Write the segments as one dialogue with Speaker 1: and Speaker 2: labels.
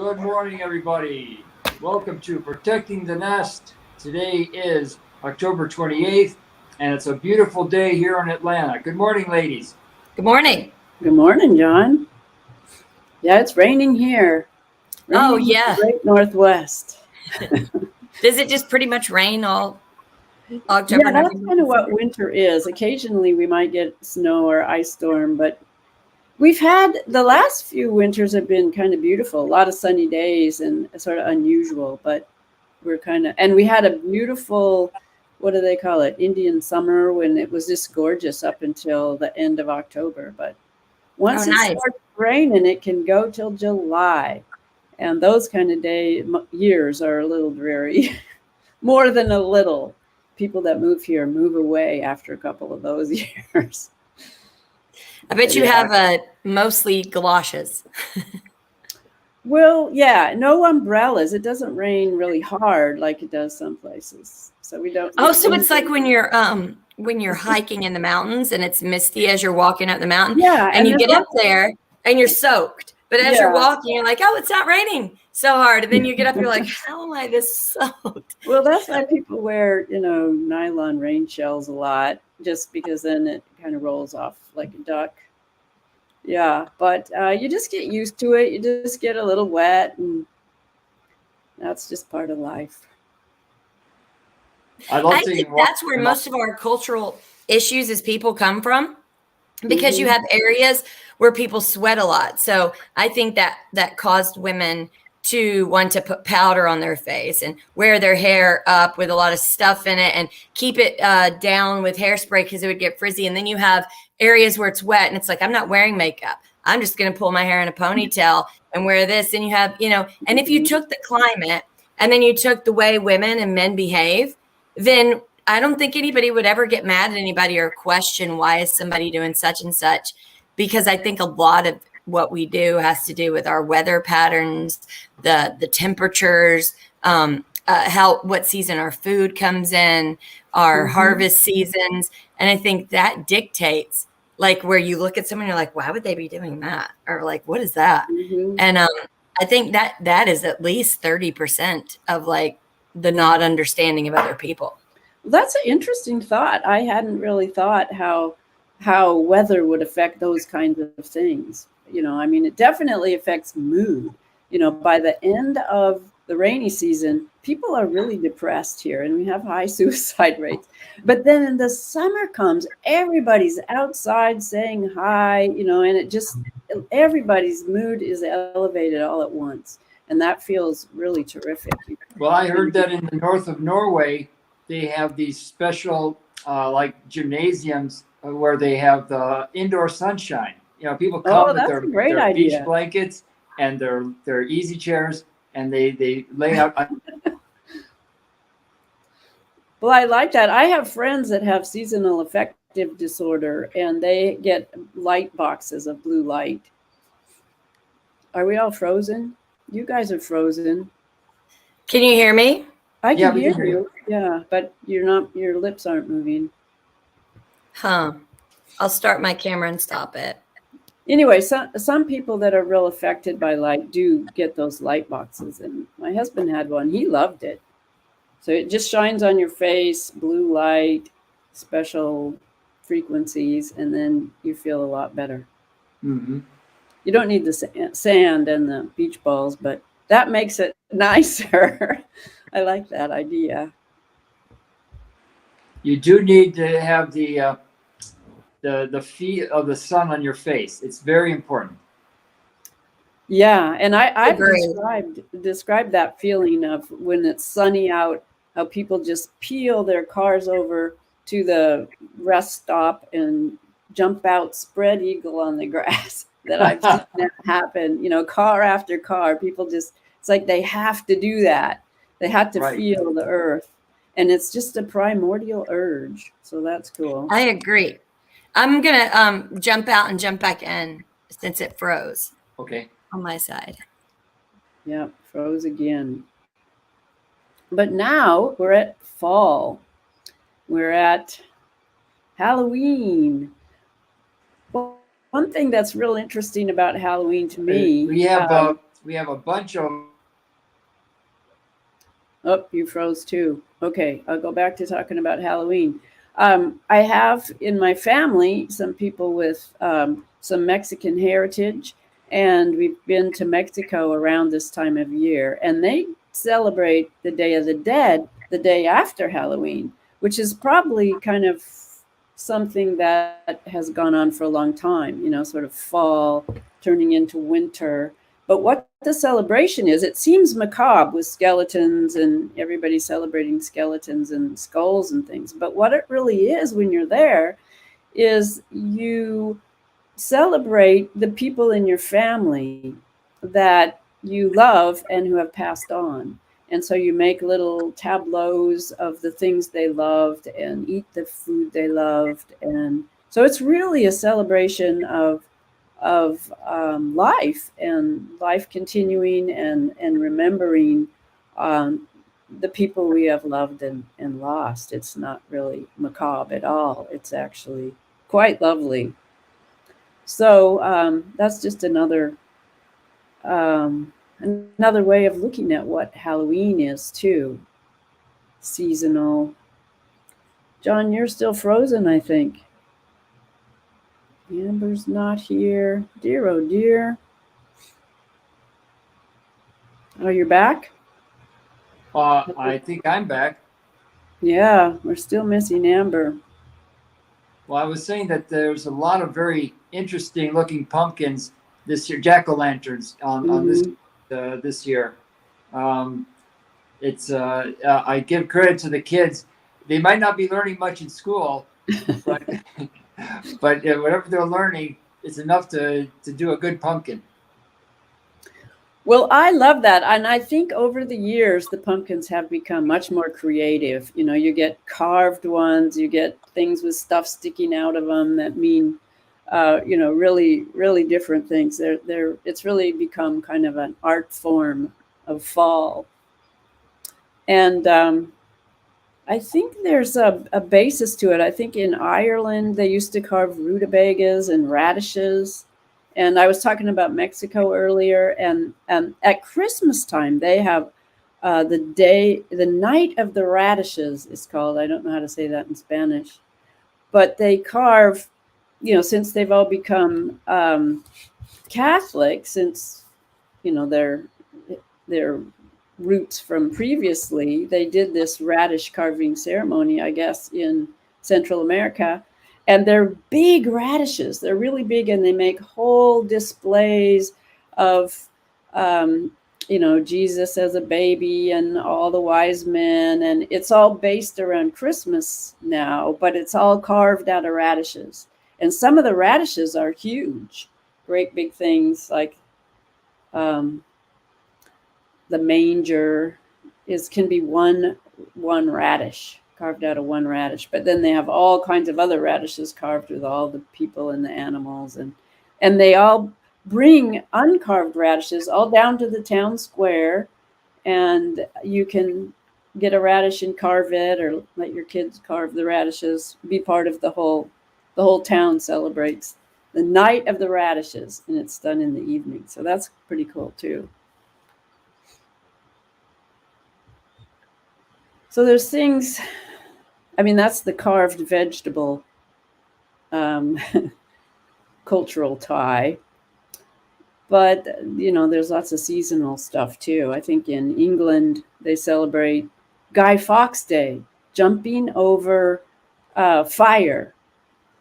Speaker 1: Good morning, everybody. Welcome to Protecting the Nest. Today is October 28th, and it's a beautiful day here in Atlanta. Good morning, ladies.
Speaker 2: Good morning.
Speaker 3: Good morning, John. Yeah, it's raining here.
Speaker 2: Oh,
Speaker 3: Raining
Speaker 2: yeah.
Speaker 3: in the Great Northwest.
Speaker 2: Does it just pretty much rain all October?
Speaker 3: Yeah, that's kind of what winter is. Occasionally we might get snow or ice storm, but we've had the last few winters have been kind of beautiful. A lot of sunny days and sort of unusual, but and we had a beautiful, what do they call it? Indian summer when it was just gorgeous up until the end of October. But once it starts raining, it can go till July. And those kind of years are a little dreary, more than a little. People that move here move away after a couple of those years.
Speaker 2: I bet you have mostly galoshes.
Speaker 3: Well, yeah, no umbrellas. It doesn't rain really hard like it does some places. So we don't.
Speaker 2: Oh, so it's like when you're hiking in the mountains and it's misty as you're walking up the mountain.
Speaker 3: Yeah,
Speaker 2: and you get up there and you're soaked. But as you're walking, you're like, oh, it's not raining so hard. And then you get up, you're like, how am I this soaked?
Speaker 3: Well, that's why people wear, nylon rain shells a lot, just because then it kind of rolls off like a duck. Yeah, but you just get used to it. You just get a little wet, and that's just part of life.
Speaker 2: I think that's where most of our cultural issues as people come from, because you have areas where people sweat a lot. So I think that caused women to want to put powder on their face and wear their hair up with a lot of stuff in it and keep it down with hairspray because it would get frizzy. And then you have areas where it's wet and it's like, I'm not wearing makeup. I'm just going to pull my hair in a ponytail and wear this. And you have, and if you took the climate and then you took the way women and men behave, then I don't think anybody would ever get mad at anybody or question why is somebody doing such and such, because I think a lot of what we do has to do with our weather patterns, the temperatures, what season our food comes in, our harvest seasons. And I think that dictates like where you look at someone, you're like, why would they be doing that? Or like, what is that? And I think that is at least 30% of like the not understanding of other people.
Speaker 3: That's an interesting thought. I hadn't really thought how weather would affect those kinds of things. It definitely affects mood. By the end of the rainy season, people are really depressed here and we have high suicide rates. But then in the summer comes, everybody's outside saying hi, and everybody's mood is elevated all at once. And that feels really terrific.
Speaker 1: Well, I heard that in the north of Norway, they have these special like gymnasiums where they have the indoor sunshine. People come with their beach blankets and their easy chairs, and they lay out.
Speaker 3: Well, I like that. I have friends that have seasonal affective disorder, and they get light boxes of blue light. Are we all frozen? You guys are frozen.
Speaker 2: Can you hear me?
Speaker 3: I can hear you. Yeah, but you're not. Your lips aren't moving.
Speaker 2: Huh. I'll start my camera and stop it.
Speaker 3: Anyway, some people that are real affected by light do get those light boxes, and my husband had one. He loved it. So it just shines on your face, blue light, special frequencies, and then you feel a lot better.
Speaker 1: Mm-hmm.
Speaker 3: You don't need the sand and the beach balls, but that makes it nicer. I like that idea.
Speaker 1: You do need to have the feet of the sun on your face. It's very important.
Speaker 3: Yeah, and I've described that feeling of when it's sunny out, how people just peel their cars over to the rest stop and jump out spread eagle on the grass. That I've seen that happen, car after car. People just, it's like they have to do that. They have to feel the earth. And it's just a primordial urge. So that's cool.
Speaker 2: I agree. I'm going to jump out and jump back in since it froze.
Speaker 1: Okay.
Speaker 2: On my side.
Speaker 3: Yep, froze again. But now we're at fall. We're at Halloween. Well, one thing that's real interesting about Halloween to me.
Speaker 1: We have we have a bunch of.
Speaker 3: Oh, you froze too. Okay, I'll go back to talking about Halloween. I have in my family some people with some Mexican heritage, and we've been to Mexico around this time of year, and they celebrate the Day of the Dead the day after Halloween, which is probably kind of something that has gone on for a long time, sort of fall turning into winter. But what the celebration is, it seems macabre with skeletons and everybody celebrating skeletons and skulls and things. But what it really is when you're there is you celebrate the people in your family that you love and who have passed on. And so you make little tableaus of the things they loved and eat the food they loved. And so it's really a celebration of life and life continuing and remembering the people we have loved and lost. It's not really macabre at all. It's actually quite lovely. So that's just another way of looking at what Halloween is too. Seasonal. John, you're still frozen, I think. Amber's not here. Dear, oh dear. Oh, you're back?
Speaker 1: I think I'm back.
Speaker 3: Yeah, we're still missing Amber.
Speaker 1: Well, I was saying that there's a lot of very interesting looking pumpkins this year, jack-o'-lanterns on this year. It's I give credit to the kids. They might not be learning much in school, but whatever they're learning, it's enough to do a good pumpkin.
Speaker 3: Well, I love that. And I think over the years, the pumpkins have become much more creative. You get carved ones, you get things with stuff sticking out of them that mean, really, really different things. It's really become kind of an art form of fall. And I think there's a basis to it. I think in Ireland, they used to carve rutabagas and radishes. And I was talking about Mexico earlier, and at Christmas time, they have the night of the radishes is called. I don't know how to say that in Spanish, but they carve, since they've all become Catholic, since, their roots from previously, they did this radish carving ceremony, I guess, in Central America. And they're big radishes. They're really big, and they make whole displays of, Jesus as a baby and all the wise men. And it's all based around Christmas now, but it's all carved out of radishes. And some of the radishes are huge, great big things like the manger can be one radish. Carved out of one radish, but then they have all kinds of other radishes carved with all the people and the animals, and they all bring uncarved radishes all down to the town square, and you can get a radish and carve it, or let your kids carve the radishes. Be part of the whole town celebrates the night of the radishes, and it's done in the evening. So that's pretty cool too. So there's things. I mean, that's the carved vegetable cultural tie. But, there's lots of seasonal stuff, too. I think in England, they celebrate Guy Fawkes Day. Jumping over fire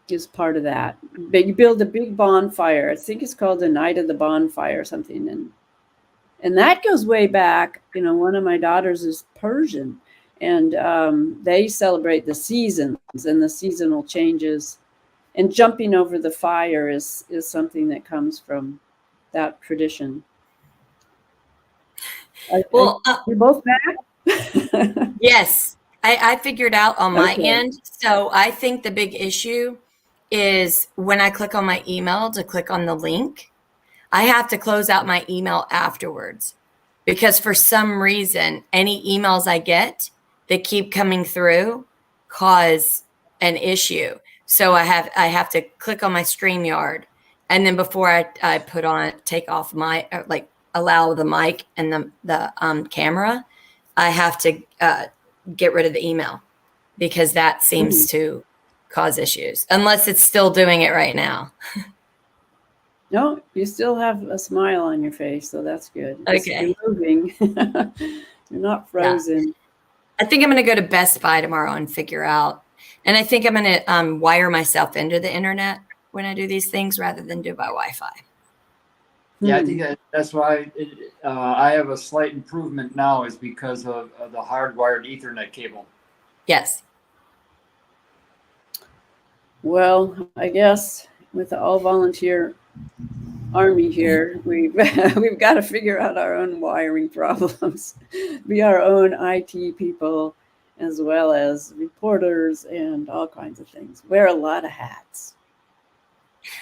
Speaker 3: is part of that. But you build a big bonfire. I think it's called the Night of the Bonfire or something. And that goes way back. One of my daughters is Persian. And they celebrate the seasons and the seasonal changes. And jumping over the fire is something that comes from that tradition.
Speaker 2: Well,
Speaker 3: you're both back?
Speaker 2: Yes, I figured out on my end. So I think the big issue is when I click on my email to click on the link, I have to close out my email afterwards, because for some reason, any emails I get that keep coming through cause an issue. So I have to click on my StreamYard, and then before I take off my allow the mic and the camera, I have to get rid of the email because that seems to cause issues, unless it's still doing it right now.
Speaker 3: No, you still have a smile on your face, so that's good.
Speaker 2: Okay.
Speaker 3: You're moving. You're not frozen.
Speaker 2: Yeah. I think I'm going to go to Best Buy tomorrow and figure out. And I think I'm going to wire myself into the internet when I do these things rather than do by Wi-Fi.
Speaker 1: Yeah, I think that's why I have a slight improvement now is because of the hardwired Ethernet cable.
Speaker 2: Yes.
Speaker 3: Well, I guess with the all-volunteer army here, we've got to figure out our own wiring problems, be our own IT people, as well as reporters and all kinds of things. Wear a lot of hats.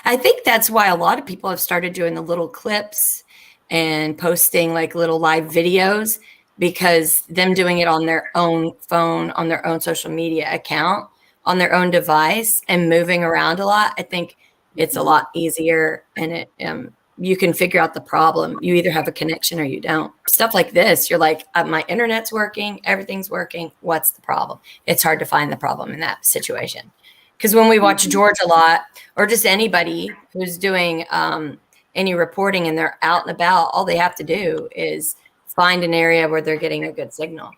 Speaker 2: I think that's why a lot of people have started doing the little clips and posting like little live videos, because them doing it on their own phone, on their own social media account, on their own device and moving around a lot. I think it's a lot easier, and you can figure out the problem. You either have a connection or you don't. Stuff like this, you're like, my internet's working, everything's working. What's the problem? It's hard to find the problem in that situation. Because when we watch George a lot, or just anybody who's doing any reporting and they're out and about, all they have to do is find an area where they're getting a good signal.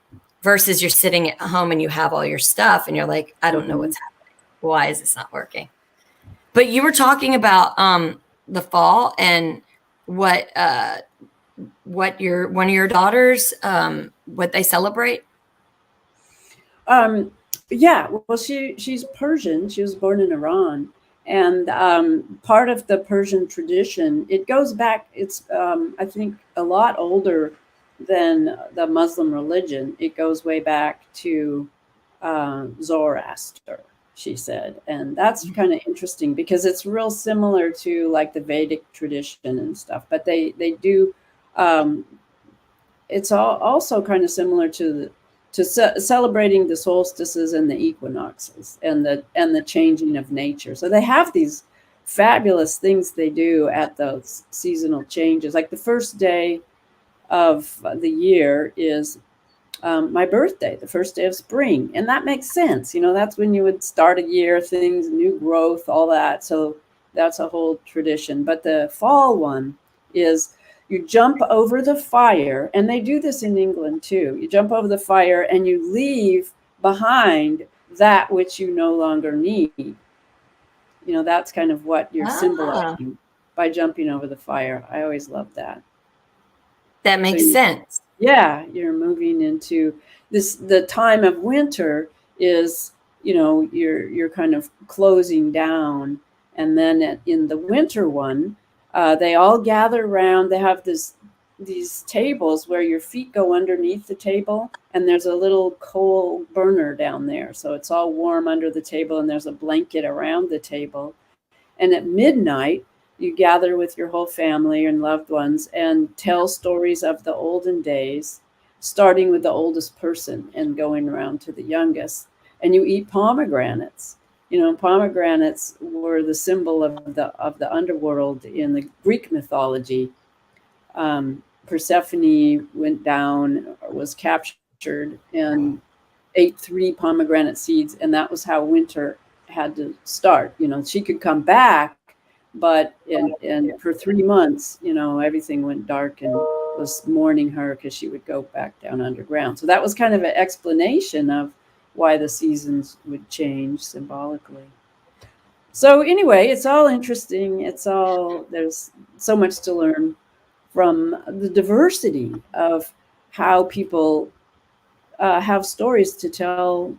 Speaker 2: Versus you're sitting at home and you have all your stuff and you're like, I don't know what's happening. Why is this not working? But you were talking about the fall and what one of your daughters, what they celebrate.
Speaker 3: Yeah, well, she's Persian. She was born in Iran, and part of the Persian tradition, it goes back. It's I think a lot older than the Muslim religion. It goes way back to Zoroaster, she said. And that's kind of interesting because it's real similar to like the Vedic tradition and stuff, but they do, it's also kind of similar to celebrating the solstices and the equinoxes and the changing of nature. So they have these fabulous things they do at those seasonal changes. Like the first day of the year is my birthday, the first day of spring. And that makes sense. You know, that's when you would start a year, things, new growth, all that. So that's a whole tradition. But the fall one is you jump over the fire, and they do this in England too. You jump over the fire and you leave behind that which you no longer need. You know, that's kind of what you're symbolizing by jumping over the fire. I always love that.
Speaker 2: That makes sense.
Speaker 3: Yeah, you're moving into this. The time of winter is, you know, you're kind of closing down, and then in the winter one, they all gather around. They have these tables where your feet go underneath the table, and there's a little coal burner down there, so it's all warm under the table, and there's a blanket around the table. And at midnight, you gather with your whole family and loved ones and tell stories of the olden days, starting with the oldest person and going around to the youngest. And you eat pomegranates. You know, pomegranates were the symbol of the underworld in the Greek mythology. Persephone went down, was captured, and ate 3 pomegranate seeds, and that was how winter had to start. You know, she could come back, but and for 3 months, you know, everything went dark and was mourning her because she would go back down underground. So that was kind of an explanation of why the seasons would change symbolically. So anyway, it's all interesting. There's so much to learn from the diversity of how people have stories to tell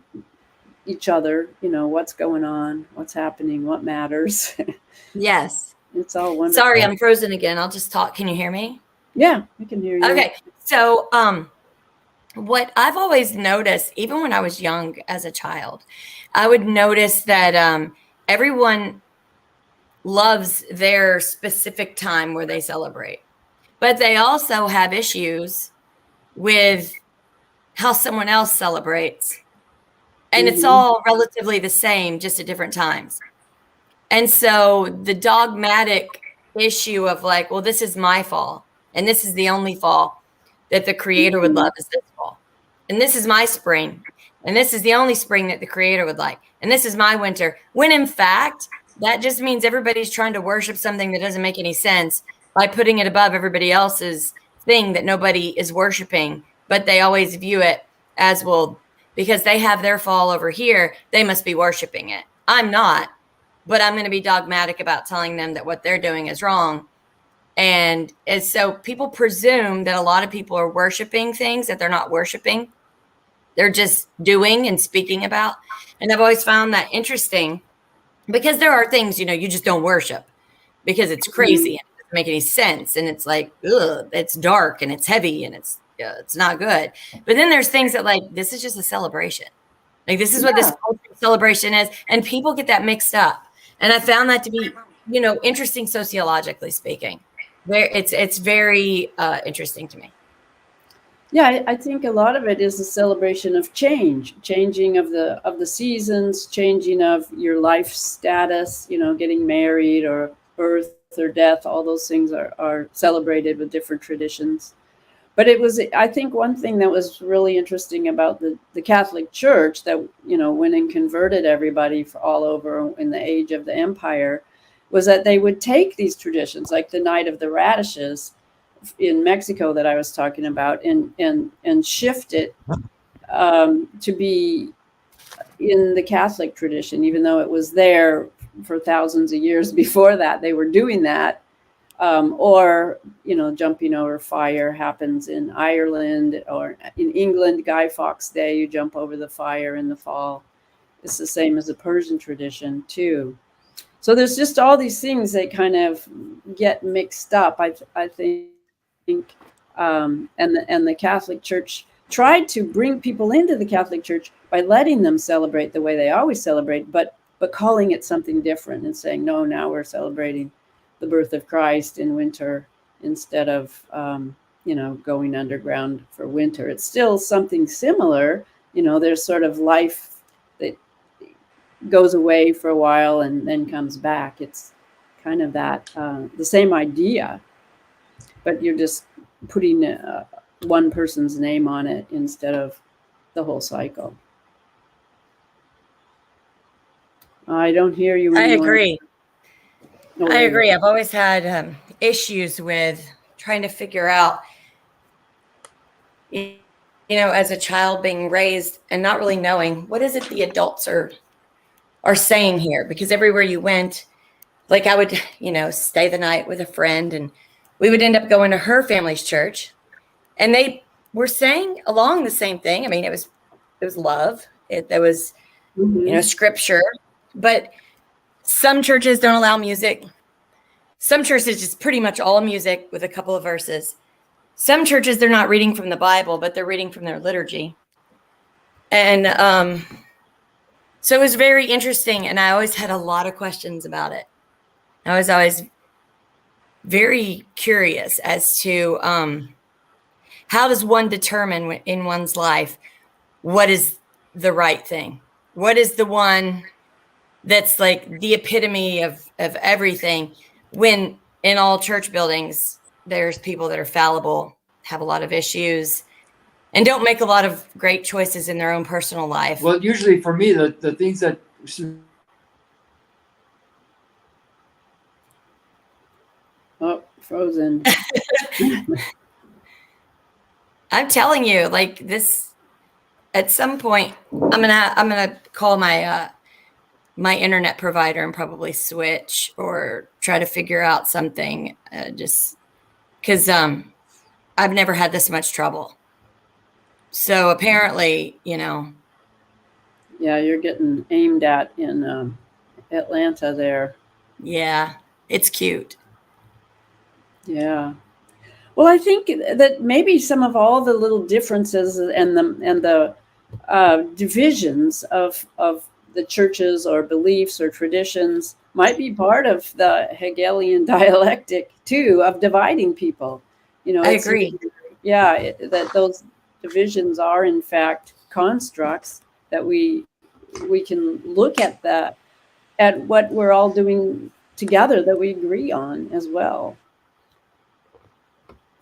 Speaker 3: each other, you know, what's going on, what's happening, what matters.
Speaker 2: Yes.
Speaker 3: It's all wonderful.
Speaker 2: Sorry, I'm frozen again. I'll just talk. Can you hear me?
Speaker 3: Yeah, I can hear you.
Speaker 2: Okay. So, what I've always noticed, even when I was young as a child, I would notice that everyone loves their specific time where they celebrate, but they also have issues with how someone else celebrates. And it's all relatively the same, just at different times. And so the dogmatic issue of like, well, this is my fall. And this is the only fall that the Creator would love, is this fall. And this is my spring. And this is the only spring that the Creator would like. And this is my winter. When in fact, that just means everybody's trying to worship something that doesn't make any sense by putting it above everybody else's thing that nobody is worshiping. But they always view it as, well, because they have their fall over here, they must be worshiping it. I'm not, but I'm going to be dogmatic about telling them that what they're doing is wrong. And so people presume that a lot of people are worshiping things that they're not worshiping. They're just doing and speaking about. And I've always found that interesting, because there are things, you just don't worship because it's crazy and it doesn't make any sense. And it's like, ugh, it's dark and it's heavy and it's not good. But then there's things that, like, this is just a celebration. Like, this is what this celebration is. And people get that mixed up. And I found that to be, interesting sociologically speaking. It's very interesting to me.
Speaker 3: Yeah, I think a lot of it is a celebration of changing of the seasons, changing of your life status, getting married or birth or death. All those things are celebrated with different traditions. But I think one thing that was really interesting about the Catholic Church that, went and converted everybody all over in the age of the empire, was that they would take these traditions, like the Night of the Radishes in Mexico that I was talking about, and shift it to be in the Catholic tradition, even though it was there for thousands of years before that. They were doing that. Or jumping over fire happens in Ireland, or in England, Guy Fawkes Day, you jump over the fire in the fall. It's the same as the Persian tradition too. So there's just all these things that kind of get mixed up, I think. And the Catholic Church tried to bring people into the Catholic Church by letting them celebrate the way they always celebrate, but calling it something different and saying, no, now we're celebrating the birth of Christ in winter instead of, going underground for winter. It's still something similar. There's sort of life that goes away for a while and then comes back. It's kind of that, the same idea, but you're just putting one person's name on it instead of the whole cycle. I don't hear you anymore.
Speaker 2: I agree. I agree. I've always had issues with trying to figure out, as a child being raised and not really knowing what is it the adults are saying here. Because everywhere you went, like I would, stay the night with a friend, and we would end up going to her family's church, and they were saying along the same thing. I mean, it was love. There was, scripture, but some churches don't allow music. Some churches just pretty much all music with a couple of verses. Some churches, they're not reading from the Bible, but they're reading from their liturgy. And so it was very interesting. And I always had a lot of questions about it. I was always very curious as to how does one determine in one's life what is the right thing? What is the one that's like the epitome of everything, when in all church buildings, there's people that are fallible, have a lot of issues, and don't make a lot of great choices in their own personal life.
Speaker 1: Well, usually for me, the things that...
Speaker 3: Oh, frozen.
Speaker 2: I'm telling you, like this, at some point, I'm gonna call my my internet provider and probably switch or try to figure out something, just because I've never had this much trouble. So apparently, Yeah,
Speaker 3: you're getting aimed at in Atlanta there.
Speaker 2: Yeah, it's cute.
Speaker 3: Yeah. Well, I think that maybe some of all the little differences and the divisions of the churches or beliefs or traditions might be part of the Hegelian dialectic too, of dividing people.
Speaker 2: I agree.
Speaker 3: That those divisions are in fact constructs that we can look at what we're all doing together that we agree on as well.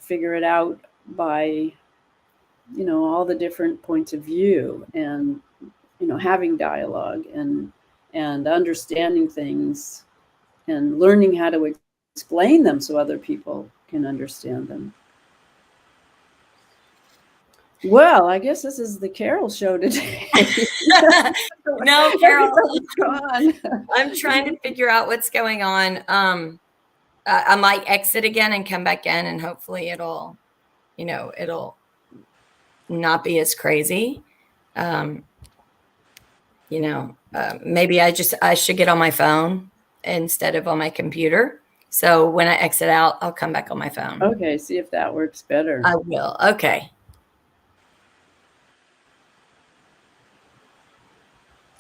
Speaker 3: figure it out by, all the different points of view, and, having dialogue and understanding things and learning how to explain them so other people can understand them. Well, I guess this is the Carol show today.
Speaker 2: No, Carol, I'm trying to figure out what's going on. I might exit again and come back in, and hopefully it'll not be as crazy. Maybe I should get on my phone instead of on my computer. So when I exit out, I'll come back on my phone.
Speaker 3: Okay, see if that works better.
Speaker 2: I will. Okay.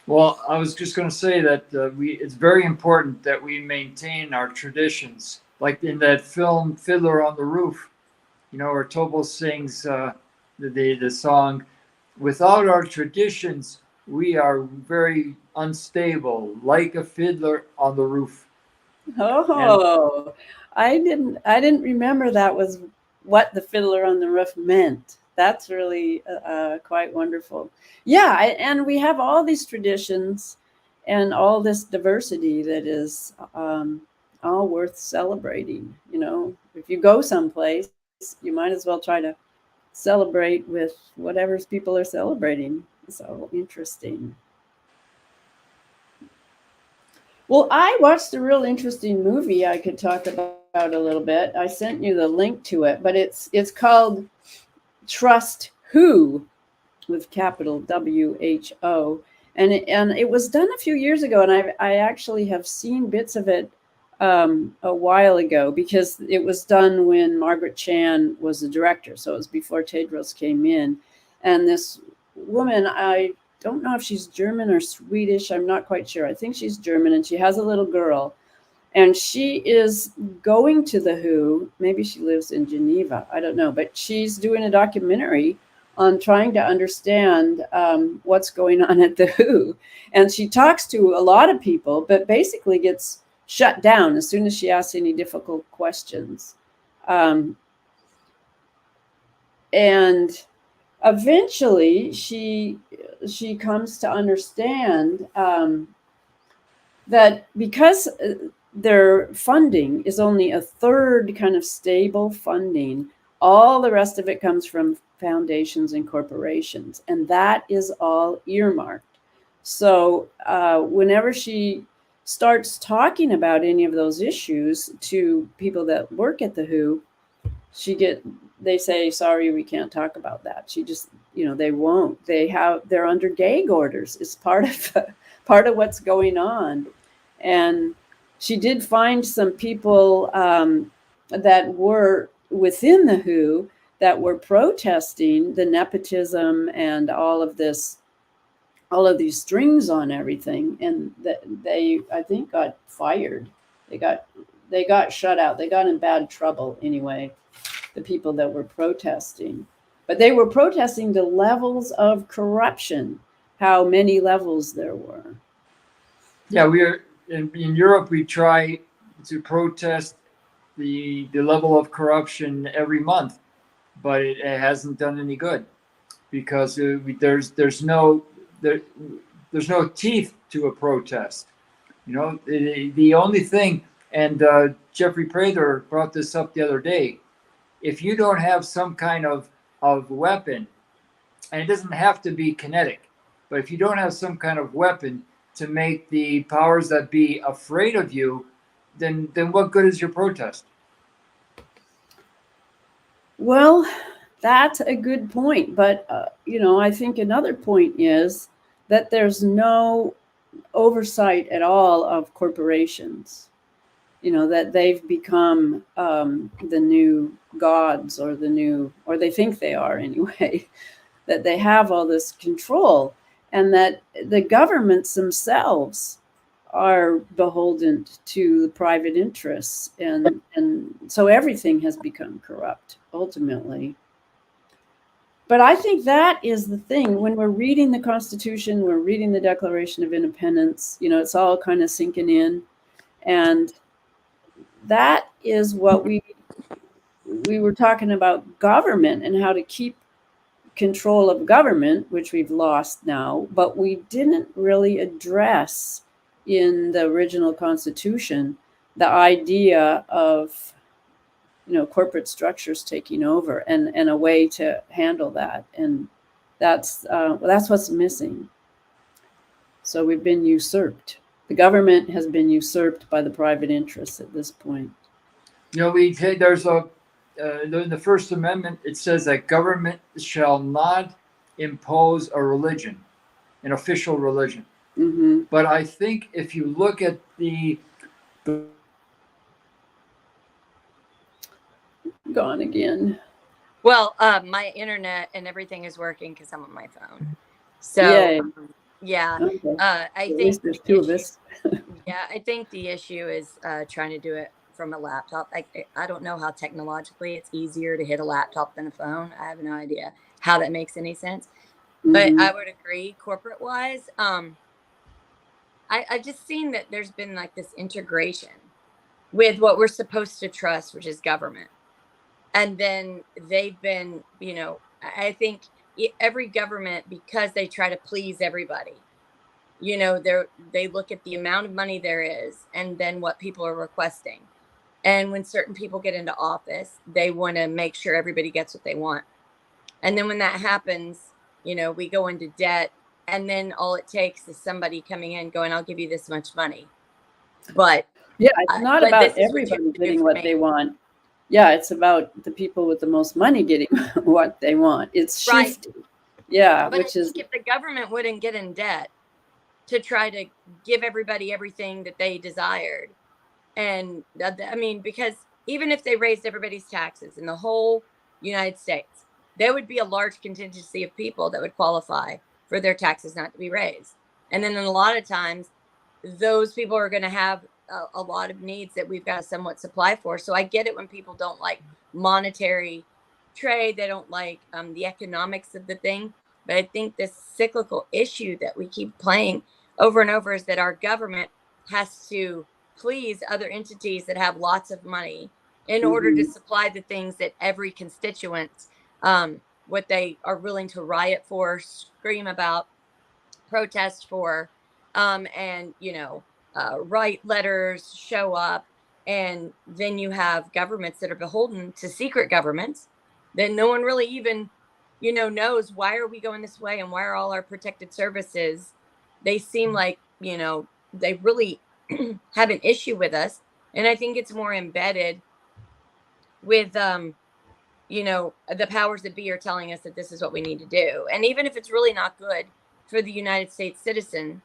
Speaker 1: Well, I was just going to say that it's very important that we maintain our traditions. Like in that film Fiddler on the Roof, where Tobo sings the song, "Without our traditions, we are very unstable, like a fiddler on the roof."
Speaker 3: Oh, I didn't remember that was what the Fiddler on the Roof meant. That's really quite wonderful. Yeah, and we have all these traditions and all this diversity that is all worth celebrating. If you go someplace, you might as well try to celebrate with whatever people are celebrating. So interesting. Well, I watched a real interesting movie I could talk about a little bit. I sent you the link to it, but it's called Trust Who, with capital WHO, and it was done a few years ago, and I actually have seen bits of it a while ago, because it was done when Margaret Chan was the director, so it was before Tedros came in. And this woman, I don't know if she's German or Swedish, I'm not quite sure. I think she's German, and she has a little girl, and she is going to the WHO. Maybe she lives in Geneva, I don't know, but she's doing a documentary on trying to understand what's going on at the WHO. And she talks to a lot of people, but basically gets shut down as soon as she asks any difficult questions. And eventually she comes to understand that because their funding is only a third kind of stable funding, all the rest of it comes from foundations and corporations, and that is all earmarked. So whenever she starts talking about any of those issues to people that work at the WHO, they say, sorry, we can't talk about that. She just, they won't. They're under gag orders. It's part of what's going on. And she did find some people that were within the WHO that were protesting the nepotism and all of these strings on everything, and that they, I think, got fired. They got shut out. They got in bad trouble anyway, the people that were protesting. But they were protesting the levels of corruption, how many levels there were.
Speaker 1: Yeah, we are in Europe. We try to protest the level of corruption every month, but it hasn't done any good, because there's no teeth to a protest. The only thing, and Jeffrey Prather brought this up the other day, if you don't have some kind of weapon, and it doesn't have to be kinetic, but if you don't have some kind of weapon to make the powers that be afraid of you, then what good is your protest?
Speaker 3: Well, that's a good point. But, I think another point is that there's no oversight at all of corporations, that they've become the new gods, or they think they are anyway, that they have all this control, and that the governments themselves are beholden to the private interests. And so everything has become corrupt ultimately. But I think that is the thing. When we're reading the Constitution, we're reading the Declaration of Independence, it's all kind of sinking in. And that is what we we were talking about government and how to keep control of government, which we've lost now, but we didn't really address in the original Constitution the idea of, corporate structures taking over and a way to handle that. And that's what's missing. So we've been usurped. The government has been usurped by the private interests at this point.
Speaker 1: There's in the First Amendment, it says that government shall not impose a religion, an official religion.
Speaker 3: Mm-hmm.
Speaker 1: But I think if you look at the
Speaker 3: Gone again.
Speaker 2: Well, my internet and everything is working because I'm on my phone. So yeah,
Speaker 3: okay.
Speaker 2: I think
Speaker 3: there's two of us.
Speaker 2: Yeah, I think the issue is trying to do it from a laptop. I don't know how technologically it's easier to hit a laptop than a phone. I have no idea how that makes any sense.
Speaker 3: Mm-hmm.
Speaker 2: But I would agree, corporate wise. I just seen that there's been like this integration with what we're supposed to trust, which is government. And then they've been, I think every government, because they try to please everybody, they look at the amount of money there is and then what people are requesting. And when certain people get into office, they want to make sure everybody gets what they want. And then when that happens, we go into debt. And then all it takes is somebody coming in going, I'll give you this much money. But
Speaker 3: yeah, it's not about everybody getting what they want. Yeah, it's about the people with the most money getting what they want. It's shifted. Right. Yeah,
Speaker 2: but which is if the government wouldn't get in debt to try to give everybody everything that they desired. And because even if they raised everybody's taxes in the whole United States, there would be a large contingency of people that would qualify for their taxes not to be raised. And then a lot of times, those people are going to have a lot of needs that we've got to somewhat supply for. So I get it when people don't like monetary trade, they don't like the economics of the thing. But I think this cyclical issue that we keep playing over and over is that our government has to please other entities that have lots of money in order to supply the things that every constituent, what they are willing to riot for, scream about, protest for, and write letters, show up. And then you have governments that are beholden to secret governments that no one really even knows, why are we going this way and why are all our protected services, they seem like they really have an issue with us. And I think it's more embedded with the powers that be are telling us that this is what we need to do. And even if it's really not good for the United States citizen,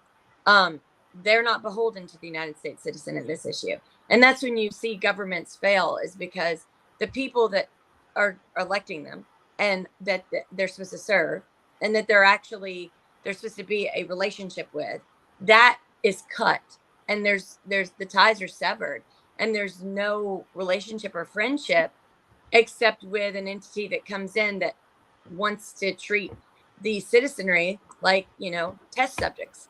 Speaker 2: they're not beholden to the United States citizen in this issue. And that's when you see governments fail, is because the people that are electing them and that they're supposed to serve and that they're supposed to be a relationship with, that is cut. And there's the ties are severed and there's no relationship or friendship except with an entity that comes in that wants to treat the citizenry like, test subjects.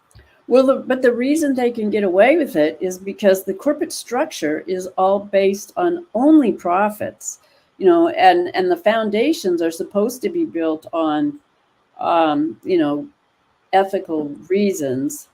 Speaker 3: Well, but the reason they can get away with it is because the corporate structure is all based on only profits, and the foundations are supposed to be built on, ethical reasons.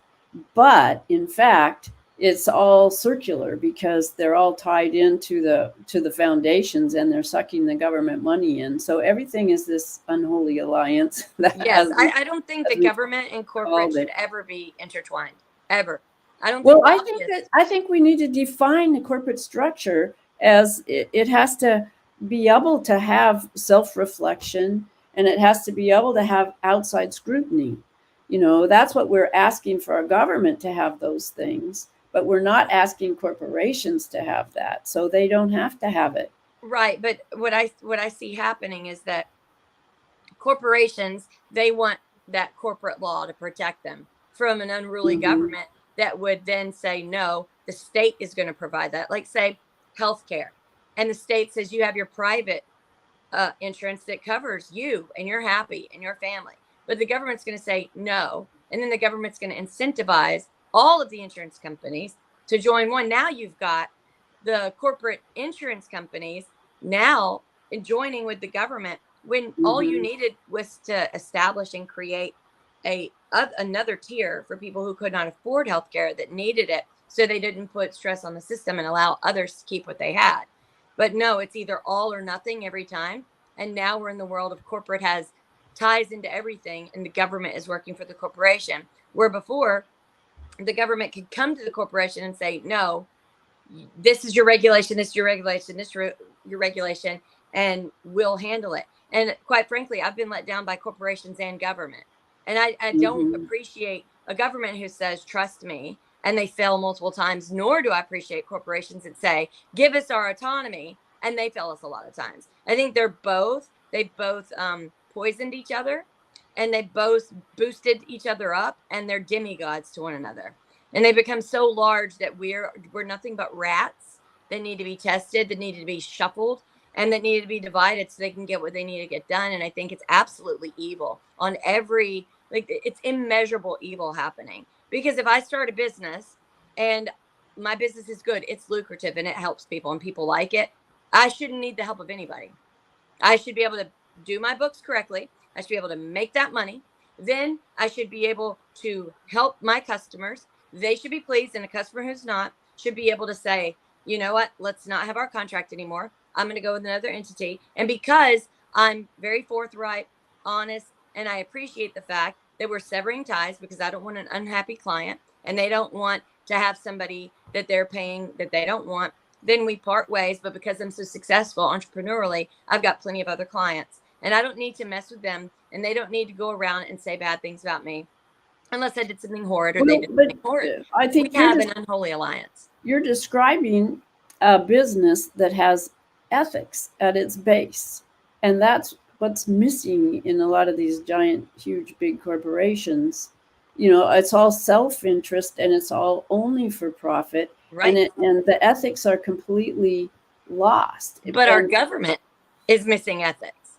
Speaker 3: But in fact, it's all circular because they're all tied into the foundations and they're sucking the government money in. So everything is this unholy alliance.
Speaker 2: Yes, I don't think the government and corporate should ever be intertwined, ever. I don't.
Speaker 3: Well, I think we need to define the corporate structure as it has to be able to have self-reflection and it has to be able to have outside scrutiny. That's what we're asking for our government, to have those things. But we're not asking corporations to have that, so they don't have to have it.
Speaker 2: Right, but what I see happening is that corporations, they want that corporate law to protect them from an unruly government that would then say, no, the state is going to provide that. Like, say, healthcare, and the state says you have your private insurance that covers you and you're happy and your family, but the government's going to say no, and then the government's going to incentivize all of the insurance companies to join one. Now you've got the corporate insurance companies now joining with the government when all you needed was to establish and create another tier for people who could not afford healthcare that needed it, so they didn't put stress on the system and allow others to keep what they had. But no, it's either all or nothing every time. And now we're in the world of corporate has ties into everything, and the government is working for the corporation, where before the government could come to the corporation and say, no, this is your regulation, this is your regulation, this is your regulation, and we'll handle it. And quite frankly, I've been let down by corporations and government. And I don't appreciate a government who says, trust me, and they fail multiple times, nor do I appreciate corporations that say, give us our autonomy, and they fail us a lot of times. I think they both poisoned each other, and they both boosted each other up, and they're demigods to one another. And they become so large that we're nothing but rats that need to be tested, that need to be shuffled, and that need to be divided so they can get what they need to get done. And I think it's absolutely evil on every, like, it's immeasurable evil happening. Because if I start a business and my business is good, it's lucrative, and it helps people and people like it, I shouldn't need the help of anybody. I should be able to do my books correctly. I should be able to make that money. Then I should be able to help my customers. They should be pleased, and a customer who's not should be able to say, you know what, let's not have our contract anymore. I'm going to go with another entity. And because I'm very forthright, honest, and I appreciate the fact that we're severing ties, because I don't want an unhappy client, and they don't want to have somebody that they're paying that they don't want, then we part ways. But because I'm so successful entrepreneurially, I've got plenty of other clients, and I don't need to mess with them, and they don't need to go around and say bad things about me. Unless I did something horrid or they did something horrid.
Speaker 3: I think
Speaker 2: we have an unholy alliance.
Speaker 3: You're describing a business that has ethics at its base. And that's what's missing in a lot of these giant, huge, big corporations. You know, it's all self-interest, and it's all only for profit.
Speaker 2: Right.
Speaker 3: And the ethics are completely lost.
Speaker 2: But our government is missing ethics.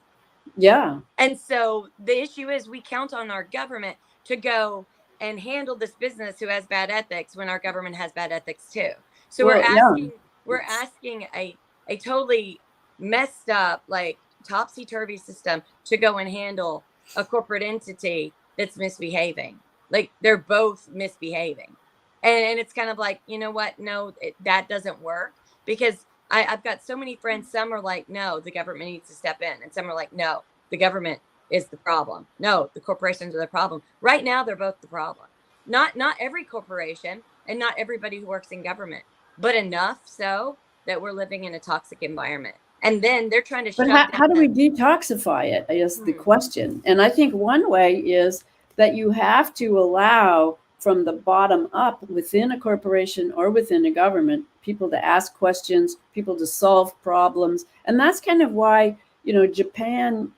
Speaker 3: Yeah.
Speaker 2: And so the issue is we count on our government to go and handle this business who has bad ethics when our government has bad ethics too. So we're asking a totally messed up, like, topsy-turvy system to go and handle a corporate entity that's misbehaving. Like, they're both misbehaving. And it's kind of like, you know what? No, that doesn't work, because I've got so many friends. Some are like, no, the government needs to step in. And some are like, no, the government is the problem. No, the corporations are the problem. Right now, they're both the problem. Not every corporation and not everybody who works in government, but enough so that we're living in a toxic environment. And then they're trying to shut down.
Speaker 3: How do we detoxify it is the question. And I think one way is that you have to allow, from the bottom up within a corporation or within a government, people to ask questions, people to solve problems. And that's kind of why, you know, Japan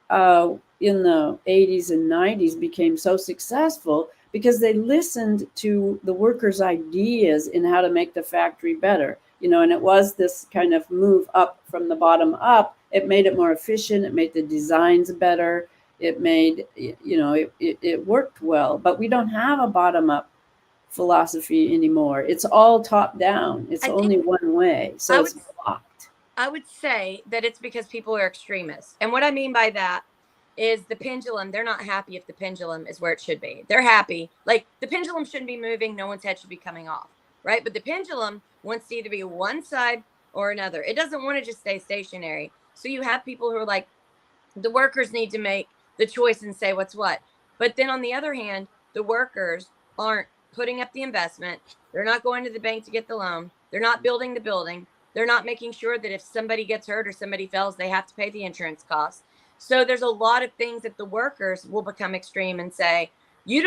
Speaker 3: in the 80s and 90s became so successful, because they listened to the workers' ideas in how to make the factory better. You know, and it was this kind of move up from the bottom up. It made it more efficient. It made the designs better. It made, you know, it worked well. But we don't have a bottom up philosophy anymore. It's all top down. It's only one way. So it's blocked.
Speaker 2: I would say that it's because people are extremists. And what I mean by that is the pendulum. They're not happy if the pendulum is where it should be. They're happy. Like, the pendulum shouldn't be moving. No one's head should be coming off. Right. But the pendulum wants to either be one side or another. It doesn't want to just stay stationary. So you have people who are like, the workers need to make the choice and say what's what. But then on the other hand, the workers aren't putting up the investment. They're not going to the bank to get the loan. They're not building the building. They're not making sure that if somebody gets hurt or somebody fails, they have to pay the insurance costs. So there's a lot of things that the workers will become extreme and say, you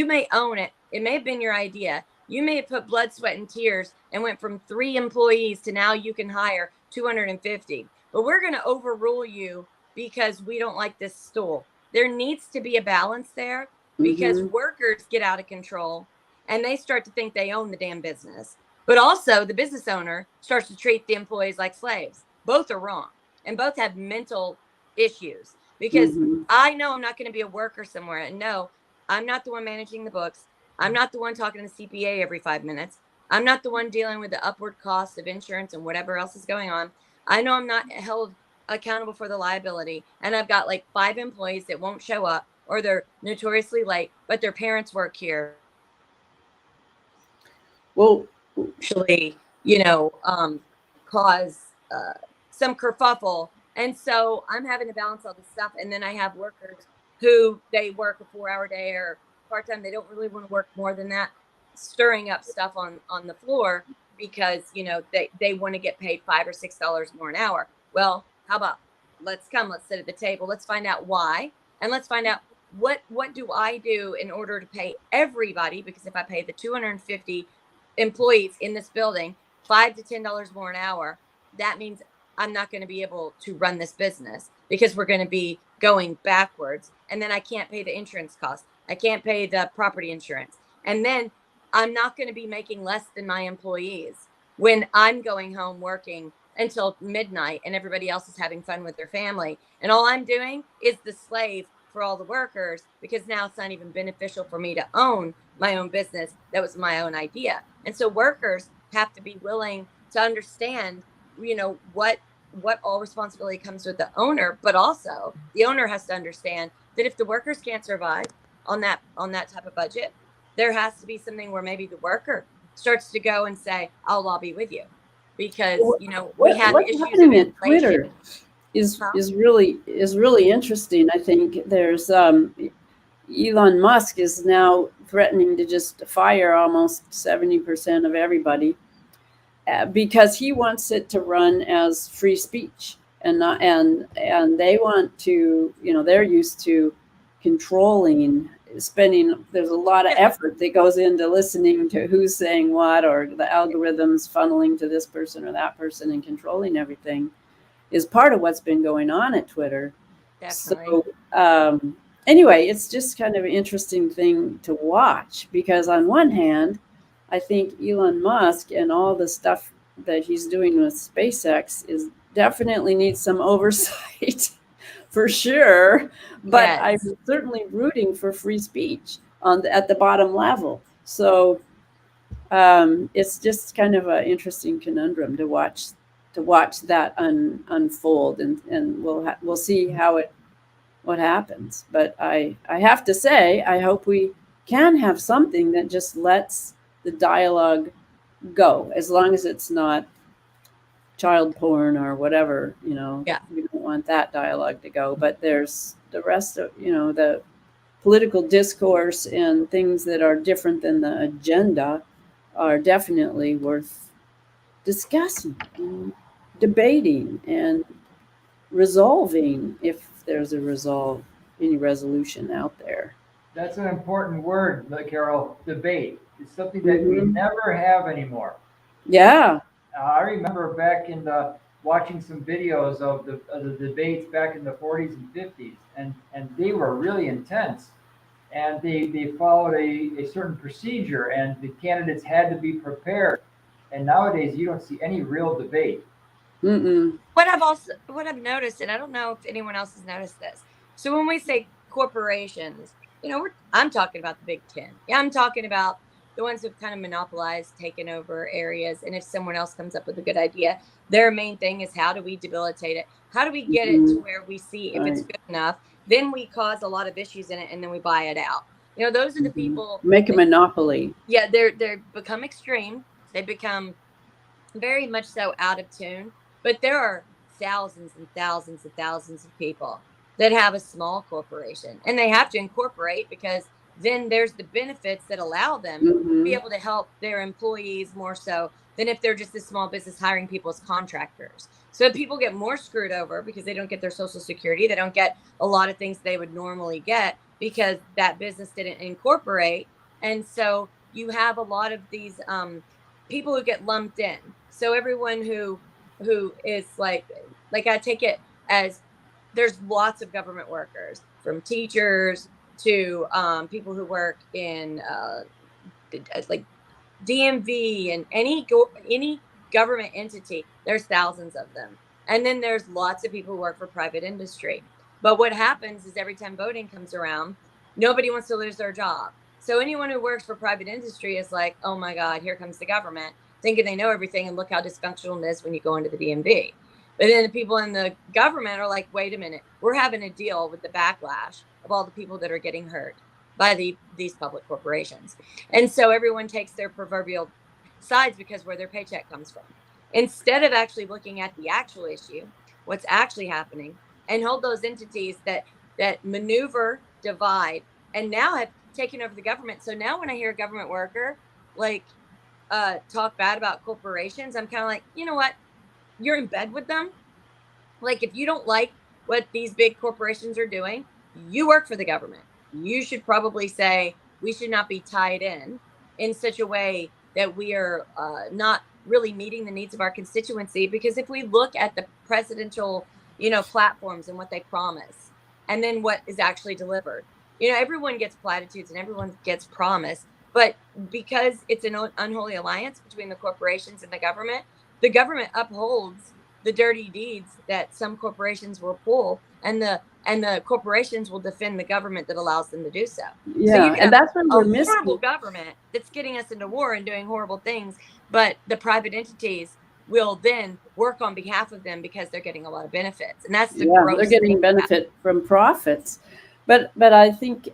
Speaker 2: may own it. It may have been your idea. You may have put blood, sweat, and tears and went from 3 employees to now you can hire 250. But we're going to overrule you because we don't like this stool. There needs to be a balance there, because workers get out of control and they start to think they own the damn business. But also the business owner starts to treat the employees like slaves. Both are wrong, and both have mental issues, because I know I'm not going to be a worker somewhere. And no, I'm not the one managing the books. I'm not the one talking to the CPA every 5 minutes. I'm not the one dealing with the upward costs of insurance and whatever else is going on. I know I'm not held accountable for the liability, and I've got like 5 employees that won't show up, or they're notoriously late, but their parents work here.
Speaker 3: Well,
Speaker 2: actually, cause some kerfuffle. And so I'm having to balance all this stuff. And then I have workers who they work a 4-hour day or part-time. They don't really want to work more than that, stirring up stuff on the floor because, they want to get paid $5 or $6 more an hour. Well, how about let's sit at the table. Let's find out why. And let's find out what do I do in order to pay everybody? Because if I pay the 250 employees in this building $5 to $10 more an hour, that means I'm not going to be able to run this business because we're going to be going backwards. And then I can't pay the insurance costs. I can't pay the property insurance. And then I'm not going to be making less than my employees when I'm going home working until midnight and everybody else is having fun with their family. And all I'm doing is the slave for all the workers, because now it's not even beneficial for me to own my own business. That was my own idea. And so workers have to be willing to understand, what all responsibility comes with the owner, but also the owner has to understand that if the workers can't survive on that type of budget, there has to be something where maybe the worker starts to go and say, I'll lobby with you, because we have
Speaker 3: what's
Speaker 2: issues
Speaker 3: happening
Speaker 2: of
Speaker 3: at Twitter is really interesting. I think there's Elon Musk is now threatening to just fire almost 70% of everybody because he wants it to run as free speech, and not and they want to, they're used to controlling, spending. There's a lot of effort that goes into listening to who's saying what, or the algorithms funneling to this person or that person and controlling everything is part of what's been going on at Twitter.
Speaker 2: Definitely.
Speaker 3: So anyway, it's just kind of an interesting thing to watch, because on one hand, I think Elon Musk and all the stuff that he's doing with SpaceX is definitely needs some oversight for sure. But
Speaker 2: Yes.
Speaker 3: I'm certainly rooting for free speech at the bottom level. So it's just kind of an interesting conundrum to watch that unfold, and we'll see what happens. But I have to say, I hope we can have something that just lets the dialogue go, as long as it's not child porn or whatever.
Speaker 2: Yeah.
Speaker 3: We don't want that dialogue to go. But there's the rest of the political discourse and things that are different than the agenda are definitely worth discussing and debating and resolving, if there's any resolution out there.
Speaker 1: That's an important word, Carol. Debate. It's something that we never have anymore.
Speaker 3: Yeah.
Speaker 1: I remember back in watching some videos of the debates back in the 40s and 50s, and they were really intense. And they followed a certain procedure, and the candidates had to be prepared. And nowadays, you don't see any real debate.
Speaker 3: Mm-mm.
Speaker 2: What I've noticed, and I don't know if anyone else has noticed this. So when we say corporations, I'm talking about the Big 10. Yeah, I'm talking about the ones who've kind of monopolized, taken over areas. And if someone else comes up with a good idea, their main thing is, how do we debilitate it? How do we get it to where we see if it's good enough? Then we cause a lot of issues in it, and then we buy it out. Those are the people.
Speaker 3: Make a monopoly.
Speaker 2: Yeah, they're become extreme. They become very much so out of tune. But there are thousands and thousands and thousands of people that have a small corporation, and they have to incorporate, because then there's the benefits that allow them to be able to help their employees more so than if they're just a small business hiring people as contractors. So people get more screwed over because they don't get their Social Security. They don't get a lot of things they would normally get because that business didn't incorporate. And so you have a lot of these people who get lumped in. So everyone who is like I take it as, there's lots of government workers, from teachers to people who work in like DMV and any government entity. There's thousands of them. And then there's lots of people who work for private industry. But what happens is, every time voting comes around, nobody wants to lose their job. So anyone who works for private industry is like, oh my God, here comes the government, thinking they know everything, and look how dysfunctional it is when you go into the DMV. But then the people in the government are like, wait a minute, we're having to deal with the backlash of all the people that are getting hurt by these public corporations. And so everyone takes their proverbial sides because where their paycheck comes from, instead of actually looking at the actual issue, what's actually happening, and hold those entities that maneuver, divide, and now have taken over the government. So now when I hear a government worker like talk bad about corporations, I'm kind of like, you know what? You're in bed with them. Like, if you don't like what these big corporations are doing, you work for the government. You should probably say we should not be tied in such a way that we are not really meeting the needs of our constituency. Because if we look at the presidential, platforms and what they promise, and then what is actually delivered, everyone gets platitudes and everyone gets promise. But because it's an unholy alliance between the corporations and the government upholds the dirty deeds that some corporations will pull, and the corporations will defend the government that allows them to do so.
Speaker 3: Yeah,
Speaker 2: so you can
Speaker 3: and that's what we're missing.
Speaker 2: Horrible government that's getting us into war and doing horrible things, but the private entities will then work on behalf of them because they're getting a lot of benefits, and that's
Speaker 3: they're getting benefit from profits. But I think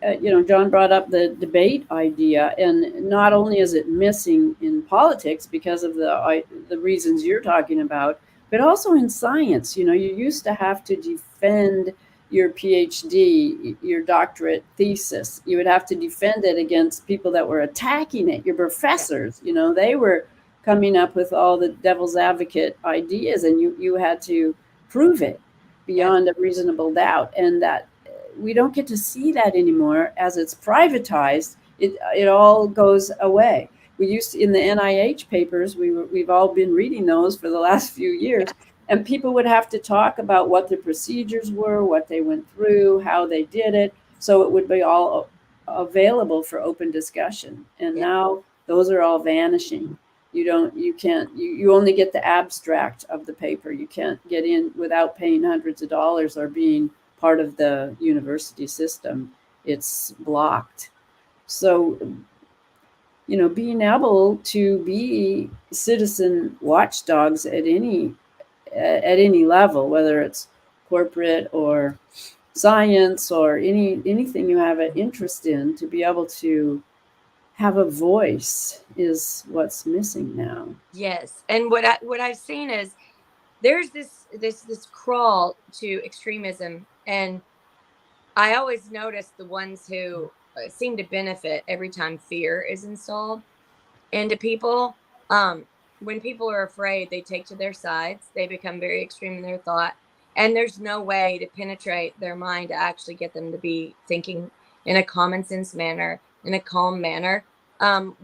Speaker 3: John brought up the debate idea, and not only is it missing in politics because of the reasons you're talking about, but also in science. You used to have to defend your PhD, your doctorate thesis. You would have to defend it against people that were attacking it. Your professors, they were coming up with all the devil's advocate ideas, and you had to prove it beyond a reasonable doubt. And that we don't get to see that anymore. As it's privatized, it all goes away. We used to, in the NIH papers, we've all been reading those for the last few years, and people would have to talk about what the procedures were, what they went through, how they did it, so it would be all available for open discussion. And now those are all vanishing. You only get the abstract of the paper. You can't get in without paying hundreds of dollars or being part of the university system. It's blocked. So being able to be citizen watchdogs at any level, whether it's corporate or science or anything you have an interest in, to be able to have a voice is what's missing now.
Speaker 2: Yes, and what I've seen is there's this crawl to extremism, and I always notice the ones who seem to benefit every time fear is installed into people. When people are afraid, they take to their sides. They become very extreme in their thought, and there's no way to penetrate their mind to actually get them to be thinking in a common sense manner, in a calm manner,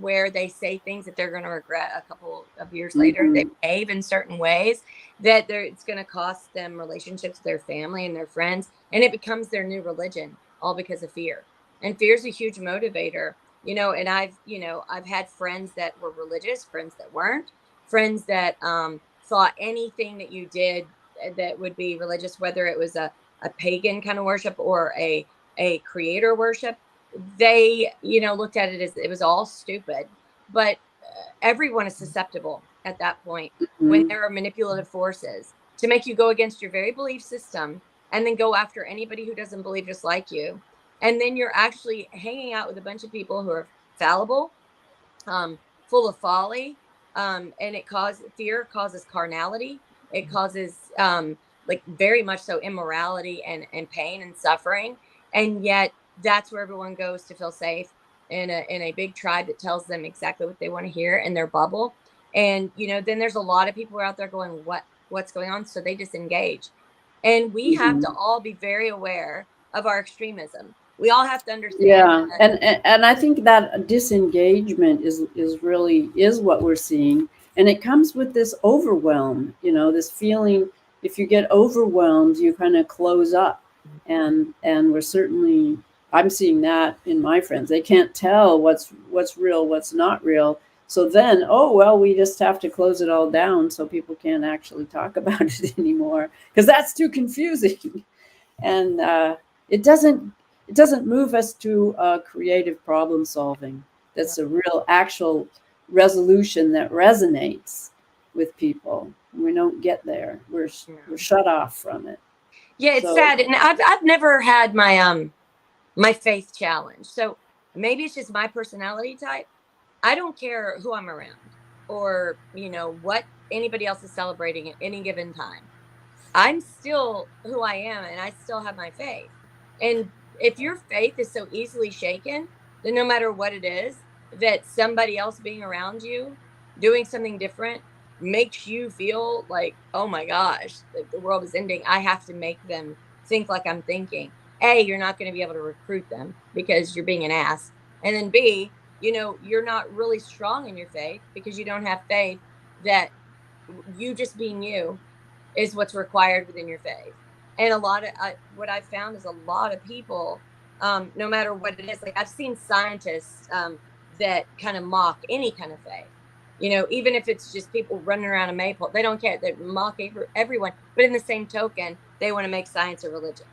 Speaker 2: where they say things that they're going to regret a couple of years later. They behave in certain ways that it's going to cost them relationships with their family and their friends, and it becomes their new religion, all because of fear. And fear is a huge motivator, and I've had friends that were religious, friends that weren't, friends that thought anything that you did that would be religious, whether it was a pagan kind of worship or a creator worship, they looked at it as it was all stupid. But everyone is susceptible at that point when there are manipulative forces to make you go against your very belief system and then go after anybody who doesn't believe just like you. And then you're actually hanging out with a bunch of people who are fallible, full of folly, and fear causes carnality. It causes very much so immorality and pain and suffering. And yet that's where everyone goes to feel safe in a big tribe that tells them exactly what they want to hear in their bubble. And then there's a lot of people out there going, what's going on? So they disengage. And we have to all be very aware of our extremism. We all have to understand.
Speaker 3: Yeah, and I think that disengagement is what we're seeing, and it comes with this overwhelm. This feeling. If you get overwhelmed, you kind of close up, and I'm seeing that in my friends. They can't tell what's real, what's not real. So then, we just have to close it all down so people can't actually talk about it anymore, because that's too confusing, and it doesn't move us to creative problem solving. That's a real actual resolution that resonates with people. We don't get there. We're shut off from it.
Speaker 2: Yeah, it's sad. And I've never had my my faith challenged. So maybe it's just my personality type. I don't care who I'm around or, what anybody else is celebrating at any given time. I'm still who I am and I still have my faith. And if your faith is so easily shaken, then no matter what it is, that somebody else being around you doing something different makes you feel like, oh my gosh, like the world is ending. I have to make them think like I'm thinking. A, you're not going to be able to recruit them because you're being an ass. And then B, you're not really strong in your faith because you don't have faith that you just being you is what's required within your faith. And a lot of what I've found is a lot of people, no matter what it is, like I've seen scientists that kind of mock any kind of faith. Even if it's just people running around a maypole, they don't care. They mock everyone. But in the same token, they want to make science a religion.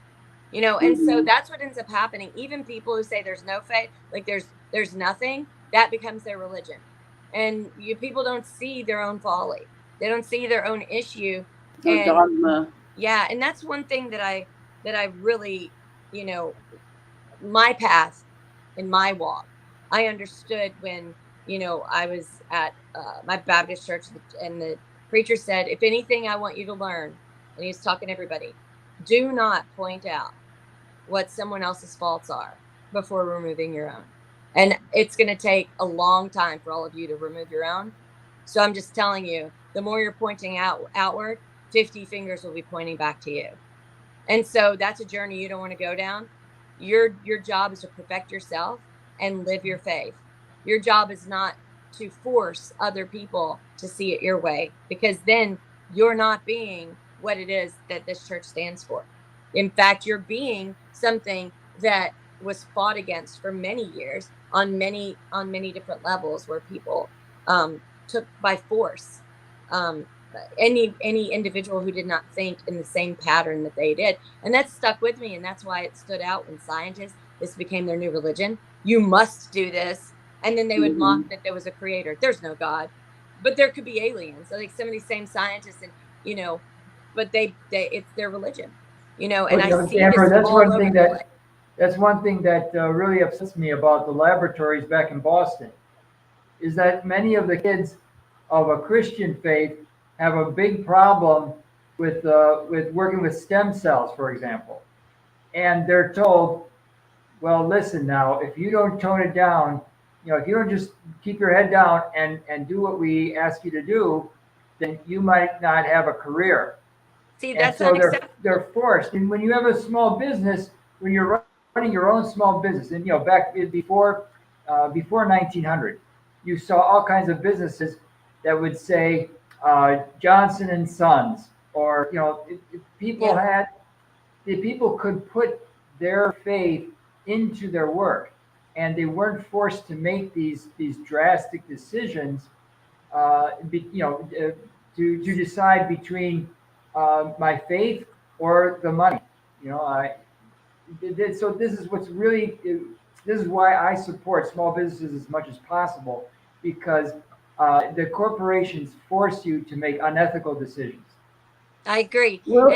Speaker 2: And so that's what ends up happening. Even people who say there's no faith, like there's nothing, that becomes their religion. And people don't see their own folly. They don't see their own issue.
Speaker 3: And dogma.
Speaker 2: Yeah, and that's one thing that I really, my path in my walk, I understood when, I was at my Baptist church and the preacher said, if anything I want you to learn, and he was talking to everybody, do not point out what someone else's faults are before removing your own. And it's going to take a long time for all of you to remove your own. So I'm just telling you, the more you're pointing outward, 50 fingers will be pointing back to you. And so that's a journey you don't want to go down. Your job is to perfect yourself and live your faith. Your job is not to force other people to see it your way, because then you're not being what it is that this church stands for. In fact, you're being something that was fought against for many years on many different levels, where people took by force any individual who did not think in the same pattern that they did. And that stuck with me, and that's why it stood out when scientists, this became their new religion. You must do this. And then they would mock that there was a creator. There's no God, but there could be aliens. So like some of these same scientists, and but it's their religion, and I see
Speaker 1: Amber,
Speaker 2: this all over the place.
Speaker 1: That's one thing that really upsets me about the laboratories back in Boston, is that many of the kids of a Christian faith have a big problem with working with stem cells, for example. And they're told, well, listen now, if you don't tone it down, if you don't just keep your head down and do what we ask you to do, then you might not have a career.
Speaker 2: See, that's
Speaker 1: so they're forced. And when you have a small business, when you're running your own small business, and back before 1900, you saw all kinds of businesses that would say Johnson and Sons, or people could put their faith into their work, and they weren't forced to make these drastic decisions, to decide between my faith or the money. So this is why I support small businesses as much as possible, because the corporations force you to make unethical decisions.
Speaker 2: I agree.
Speaker 3: Well,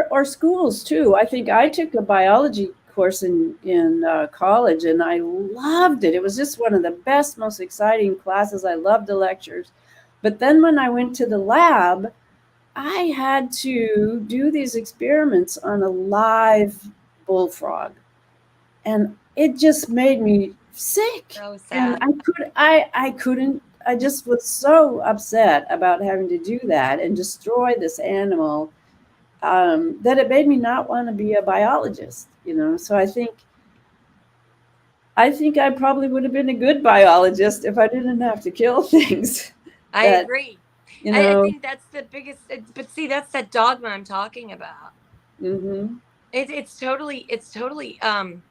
Speaker 3: or schools too. I think I took a biology course in college, and I loved it. It was just one of the best, most exciting classes. I loved the lectures. But then when I went to the lab, I had to do these experiments on a live bullfrog, and it just made me sick.
Speaker 2: So sad.
Speaker 3: And I couldn't. I just was so upset about having to do that and destroy this animal, that it made me not want to be a biologist. So I think I probably would have been a good biologist if I didn't have to kill things.
Speaker 2: I agree. I think that's the biggest. But see, that's that dogma I'm talking about.
Speaker 3: Mm-hmm.
Speaker 2: It's totally. And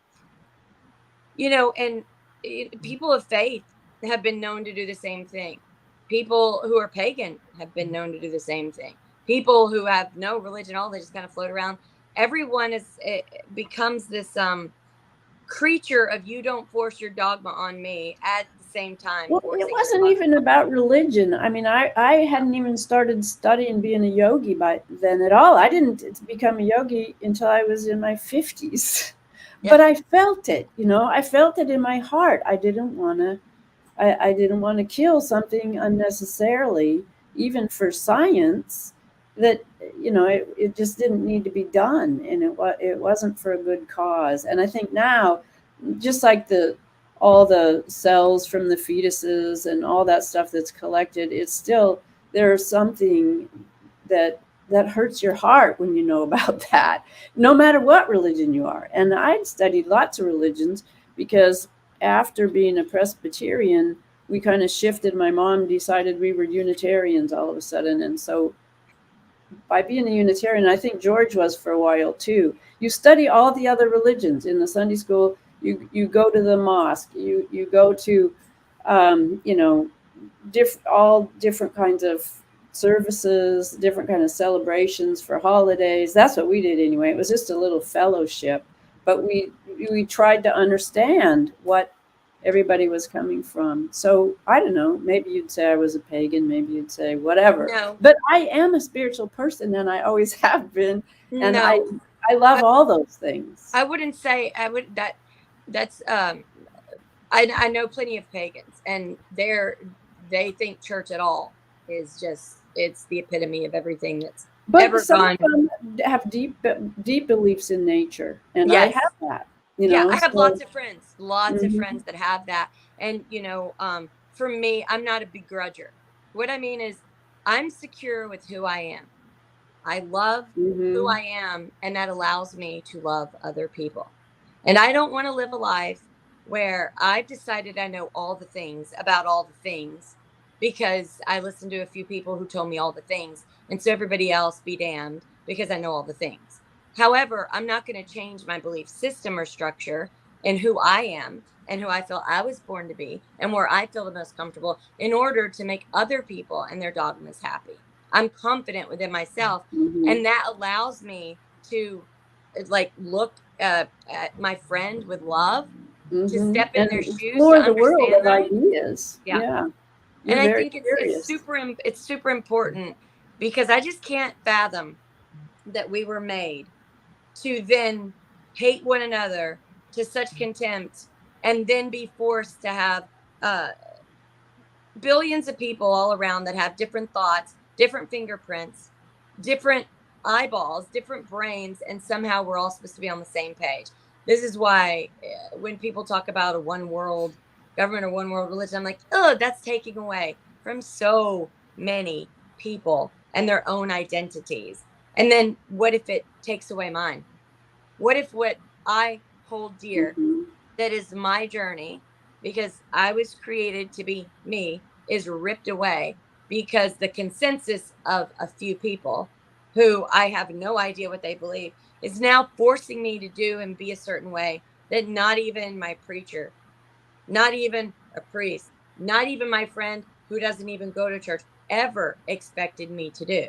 Speaker 2: people of faith have been known to do the same thing. People who are pagan have been known to do the same thing. People who have no religion, they just kind of float around. Everyone becomes this creature of, you don't force your dogma on me. At the same time.
Speaker 3: Well, it wasn't even about religion. I mean, I hadn't even started studying being a yogi by then at all. I didn't become a yogi until I was in my 50s. Yeah. But I felt it, I felt it in my heart. I didn't want to kill something unnecessarily, even for science, that, it just didn't need to be done. And it wasn't for a good cause. And I think now, just like all the cells from the fetuses and all that stuff that's collected, it's still, there's something that hurts your heart when you know about that, no matter what religion you are. And I'd studied lots of religions because after being a Presbyterian, we kind of shifted. My mom decided we were Unitarians all of a sudden. And so by being a Unitarian, I think George was for a while too, you study all the other religions in the Sunday school. You go to the mosque, you go to, all different kinds of services, different kind of celebrations for holidays. That's what we did anyway. It was just a little fellowship, but we tried to understand what everybody was coming from. So I don't know, maybe you'd say I was a pagan, maybe you'd say whatever.
Speaker 2: No.
Speaker 3: But I am a spiritual person, and I always have been. And
Speaker 2: no.
Speaker 3: I love all those things.
Speaker 2: I wouldn't say that's I know plenty of pagans, and they think church at all is just, it's the epitome of everything that's ever
Speaker 3: some
Speaker 2: gone.
Speaker 3: Of them have deep beliefs in nature, and
Speaker 2: yes.
Speaker 3: I have that.
Speaker 2: I have lots of friends that have that. And for me, I'm not a begrudger. What I mean is, I'm secure with who I am. I love who I am, and that allows me to love other people. And I don't want to live a life where I've decided I know all the things about all the things because I listened to a few people who told me all the things. And so everybody else be damned because I know all the things. However, I'm not going to change my belief system or structure and who I am and who I feel I was born to be and where I feel the most comfortable in order to make other people and their dogmas happy. I'm confident within myself, and that allows me to look at my friend with love, to step in their shoes,
Speaker 3: explore the world of ideas. Yeah.
Speaker 2: And I think it's super important, because I just can't fathom that we were made to then hate one another to such contempt, and then be forced to have billions of people all around that have different thoughts, different fingerprints, different eyeballs, different brains, and somehow we're all supposed to be on the same page. This is why when people talk about a one world government or one world religion, I'm like, oh, that's taking away from so many people and their own identities. And then what if it takes away mine? What if what I hold dear, that is my journey, because I was created to be me, is ripped away because the consensus of a few people who I have no idea what they believe is now forcing me to do and be a certain way that not even my preacher, not even a priest, not even my friend who doesn't even go to church ever expected me to do.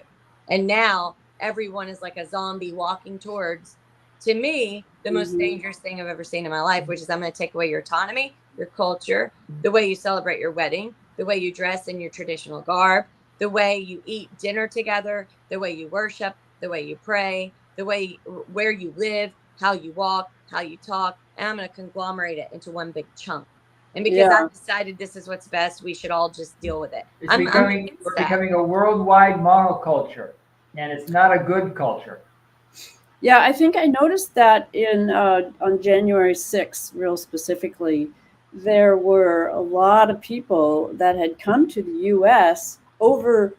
Speaker 2: And now everyone is like a zombie walking towards, to me, the most dangerous thing I've ever seen in my life, which is, I'm going to take away your autonomy, your culture, the way you celebrate your wedding, the way you dress in your traditional garb, the way you eat dinner together, the way you worship, the way you pray, the way, where you live, how you walk, how you talk, and I'm going to conglomerate it into one big chunk. And because I've decided this is what's best, we should all just deal with it.
Speaker 1: We're becoming a worldwide monoculture, and it's not a good culture.
Speaker 3: Yeah, I think I noticed that on January 6th, real specifically, there were a lot of people that had come to the U.S. over,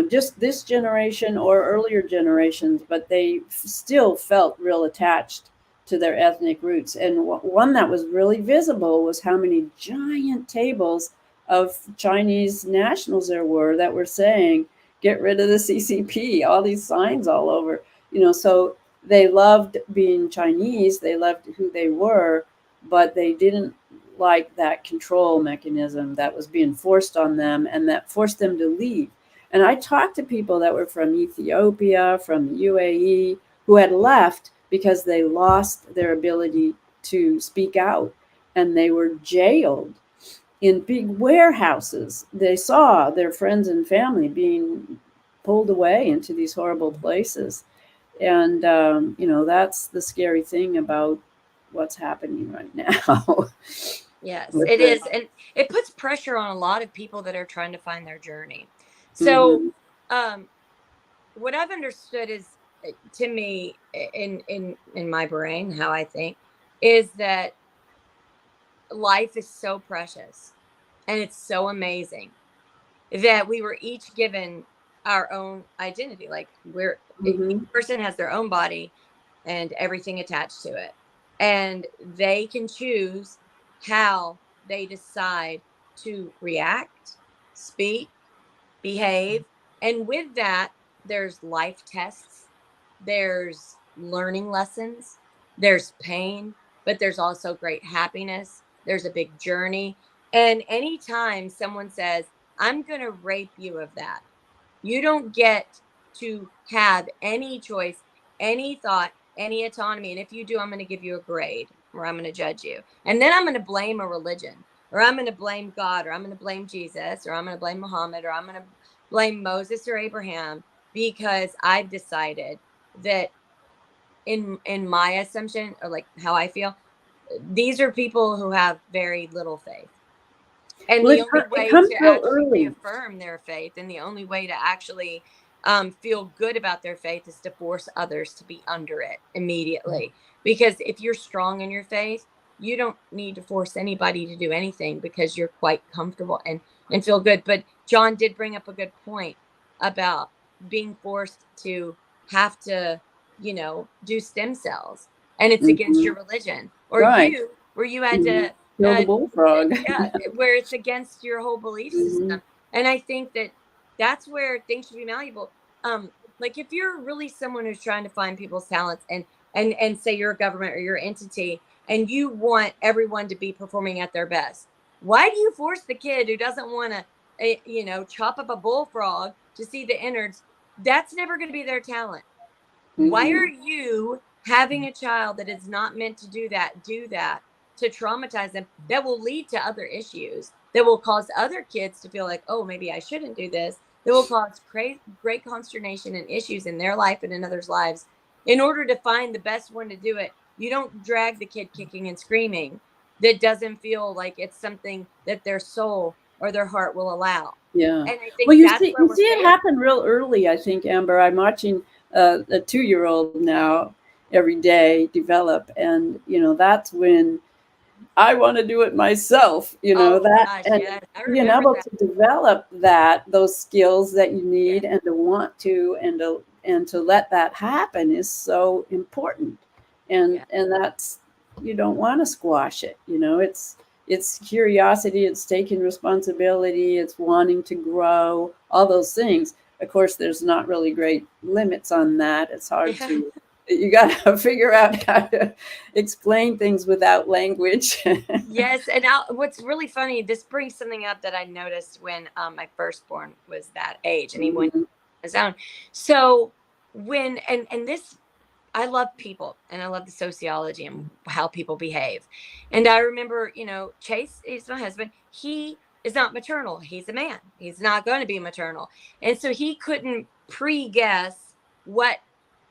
Speaker 3: just this generation or earlier generations, but they still felt real attached to their ethnic roots. And one that was really visible was how many giant tables of Chinese nationals there were that were saying, get rid of the CCP, all these signs all over. So they loved being Chinese, they loved who they were, but they didn't like that control mechanism that was being forced on them and that forced them to leave. And I talked to people that were from Ethiopia, from the UAE, who had left because they lost their ability to speak out, and they were jailed in big warehouses. They saw their friends and family being pulled away into these horrible places. And, that's the scary thing about what's happening right now.
Speaker 2: Yes, it is. And it puts pressure on a lot of people that are trying to find their journey. So, what I've understood is, to me, in my brain, how I think is that life is so precious and it's so amazing that we were each given our own identity. Like each person has their own body and everything attached to it. And they can choose how they decide to react, speak, behave. And with that, there's life tests, there's learning lessons, there's pain, but there's also great happiness. There's a big journey. And anytime someone says, I'm going to rape you of that, you don't get to have any choice, any thought, any autonomy. And if you do, I'm going to give you a grade, or I'm going to judge you. And then I'm going to blame a religion, or I'm going to blame God, or I'm going to blame Jesus, or I'm going to blame Muhammad, or I'm going to blame Moses or Abraham, because I've decided that in my assumption, or like how I feel, these are people who have very little faith. And the only way to actually reaffirm their faith, and the only way to actually feel good about their faith, is to force others to be under it immediately. Because if you're strong in your faith, you don't need to force anybody to do anything, because you're quite comfortable and feel good. But John did bring up a good point about being forced to have to, do stem cells, and it's against your religion, or where you had to
Speaker 3: kill the bullfrog.
Speaker 2: Yeah, where it's against your whole belief system. And I think that that's where things should be malleable. Like if you're really someone who's trying to find people's talents, and say you're a government or you're an entity, and you want everyone to be performing at their best, why do you force the kid who doesn't want to, chop up a bullfrog to see the innards? That's never going to be their talent. Why are you having a child that is not meant to do that, to traumatize them, that will lead to other issues, that will cause other kids to feel like, oh, maybe I shouldn't do this, that will cause great consternation and issues in their life and in others' lives? In order to find the best one to do it, you don't drag the kid kicking and screaming that doesn't feel like it's something that their soul or their heart will allow.
Speaker 3: Yeah.
Speaker 2: And I think
Speaker 3: you see it happen real early, I think, Amber. I'm watching a 2-year-old now every day develop, and that's when I want to do it myself, being able to develop those skills that you need, and to want to, and to let that happen is so important. And that's, you don't want to squash it. It's curiosity, it's taking responsibility, it's wanting to grow, all those things. Of course, there's not really great limits on that. It's hard to, you got to figure out how to explain things without language.
Speaker 2: Yes. And what's really funny, this brings something up that I noticed when my firstborn was that age, and he went on his own. So when, and this, I love people, and I love the sociology and how people behave. And I remember, Chase, he's my husband. He is not maternal. He's a man. He's not going to be maternal. And so he couldn't pre-guess what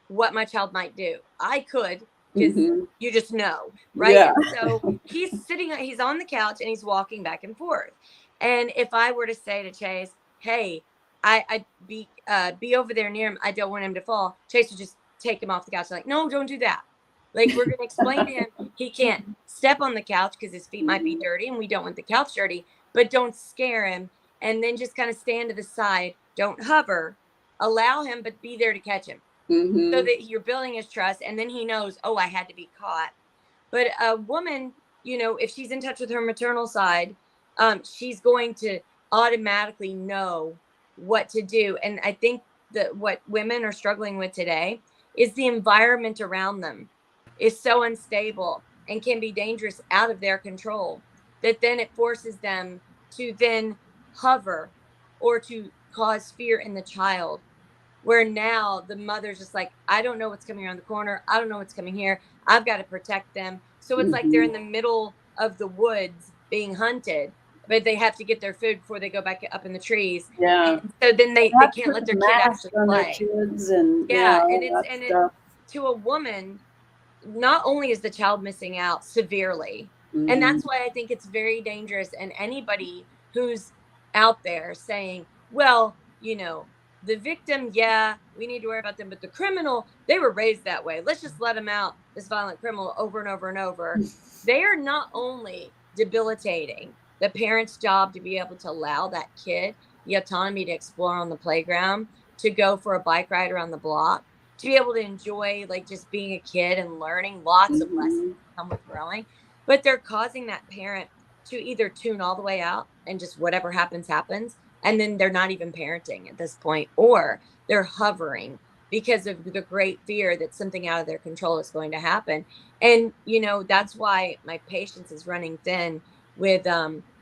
Speaker 2: my child might do. I could, because you just know, right?
Speaker 3: Yeah.
Speaker 2: And so he's on the couch and he's walking back and forth. And if I were to say to Chase, hey, I'd be over there near him, I don't want him to fall, Chase would just take him off the couch. Like, no, don't do that. Like, we're going to explain to him he can't step on the couch because his feet might be dirty, and we don't want the couch dirty, but don't scare him. And then just kind of stand to the side. Don't hover. Allow him, but be there to catch him. So that you're building his trust. And then he knows, oh, I had to be caught. But a woman, if she's in touch with her maternal side, she's going to automatically know what to do. And I think that what women are struggling with today is the environment around them is so unstable and can be dangerous, out of their control, that then it forces them to then hover or to cause fear in the child, where now the mother's just like, I don't know what's coming around the corner. I don't know what's coming here. I've got to protect them. So it's like they're in the middle of the woods being hunted, but they have to get their food before they go back up in the trees.
Speaker 3: Yeah.
Speaker 2: And so then they can't let their kid actually play.
Speaker 3: Kids and
Speaker 2: to a woman, not only is the child missing out severely, and that's why I think it's very dangerous. And anybody who's out there saying, well, the victim, yeah, we need to worry about them, but the criminal, they were raised that way. Let's just let them out, this violent criminal, over and over and over. They are not only debilitating the parent's job to be able to allow that kid the autonomy to explore on the playground, to go for a bike ride around the block, to be able to enjoy like just being a kid and learning lots of lessons that come with growing. But they're causing that parent to either tune all the way out and just whatever happens, and then they're not even parenting at this point, or they're hovering because of the great fear that something out of their control is going to happen. And, that's why my patience is running thin with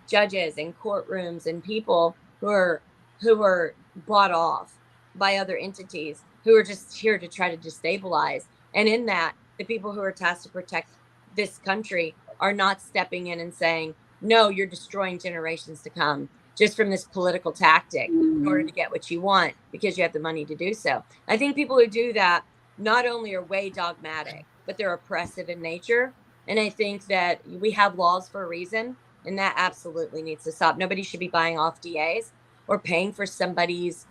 Speaker 2: judges and courtrooms and people who are bought off by other entities who are just here to try to destabilize. And in that, the people who are tasked to protect this country are not stepping in and saying, no, you're destroying generations to come just from this political tactic in order to get what you want because you have the money to do so. I think people who do that not only are way dogmatic, but they're oppressive in nature. And I think that we have laws for a reason, and that absolutely needs to stop. Nobody should be buying off DAs or paying for somebody's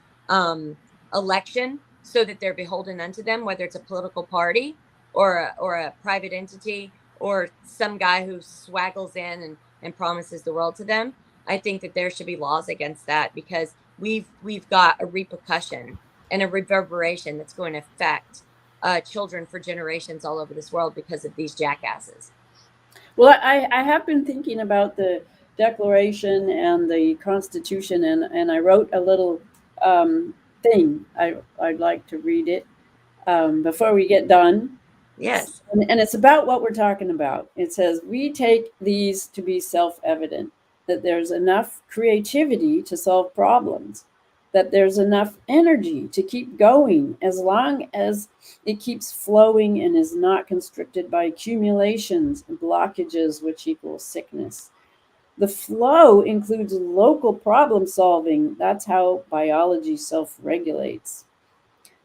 Speaker 2: election so that they're beholden unto them, whether it's a political party or a private entity or some guy who swaggles in and promises the world to them. I think that there should be laws against that, because we've got a repercussion and a reverberation that's going to affect children for generations all over this world because of these jackasses.
Speaker 3: Well, I have been thinking about the Declaration and the Constitution, and I wrote a little thing. I'd like to read it before we get done.
Speaker 2: Yes.
Speaker 3: And it's about what we're talking about. It says, we take these to be self-evident, that there's enough creativity to solve problems, that there's enough energy to keep going as long as it keeps flowing and is not constricted by accumulations and blockages, which equals sickness. The flow includes local problem solving. That's how biology self-regulates.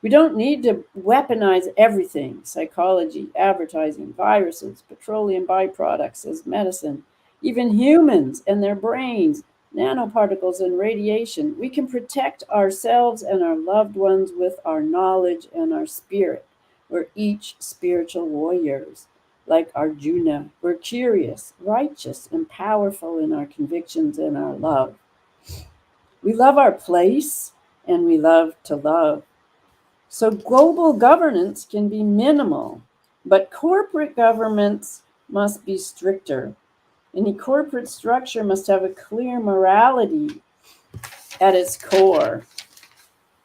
Speaker 3: We don't need to weaponize everything: psychology, advertising, viruses, petroleum byproducts as medicine, even humans and their brains, nanoparticles and radiation. We can protect ourselves and our loved ones with our knowledge and our spirit. We're each spiritual warriors. Like Arjuna, we're curious, righteous, and powerful in our convictions and our love. We love our place, and we love to love. So global governance can be minimal, but corporate governments must be stricter. Any corporate structure must have a clear morality at its core.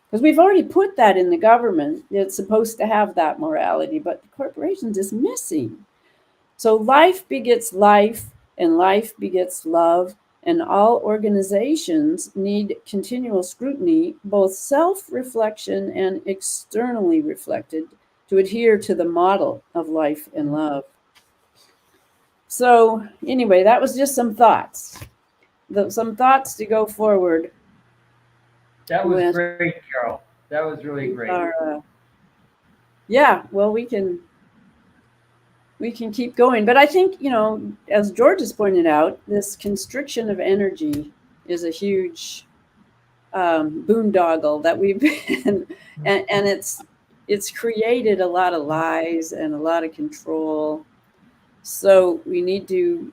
Speaker 3: Because we've already put that in the government. It's supposed to have that morality, but the corporations is missing. So life begets life, and life begets love, and all organizations need continual scrutiny, both self-reflection and externally reflected, to adhere to the model of life and love. So anyway, that was just some thoughts. Some thoughts to go forward.
Speaker 1: That was great, Carol. That was really great.
Speaker 3: Yeah, well, we can keep going. But I think, as George has pointed out, this constriction of energy is a huge boondoggle that we've been, and it's created a lot of lies and a lot of control. So we need to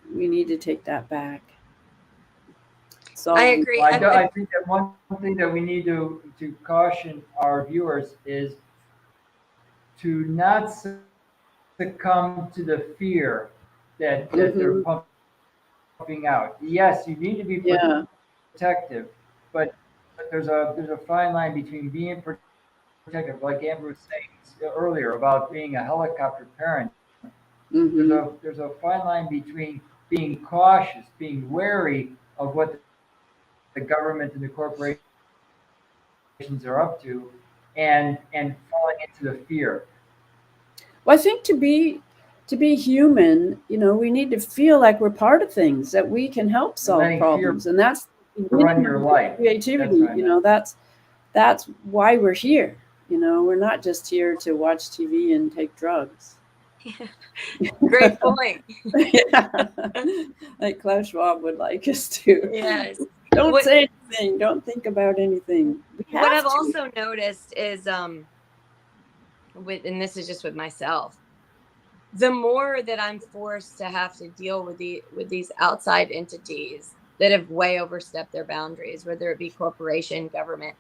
Speaker 3: take that back. So
Speaker 2: I agree.
Speaker 1: I think that one thing that we need to caution our viewers is to not succumb to the fear that they're pumping out. Yes, you need to be protective, but there's a fine line between being protective, like Amber was saying earlier about being a helicopter parent. There's a fine line between being cautious, being wary of what the government and the corporations are up to, and falling into the fear.
Speaker 3: Well, I think to be to be human, we need to feel like we're part of things, that we can help solve problems. And that's
Speaker 1: run your life.
Speaker 3: Creativity, that's why we're here. We're not just here to watch TV and take drugs.
Speaker 2: Great point.
Speaker 3: Yeah. Like Klaus Schwab would like us to.
Speaker 2: Yes.
Speaker 3: Don't say anything. Don't think about anything.
Speaker 2: What I've also noticed is, and this is just with myself, the more that I'm forced to have to deal with these outside entities that have way overstepped their boundaries, whether it be corporation, government,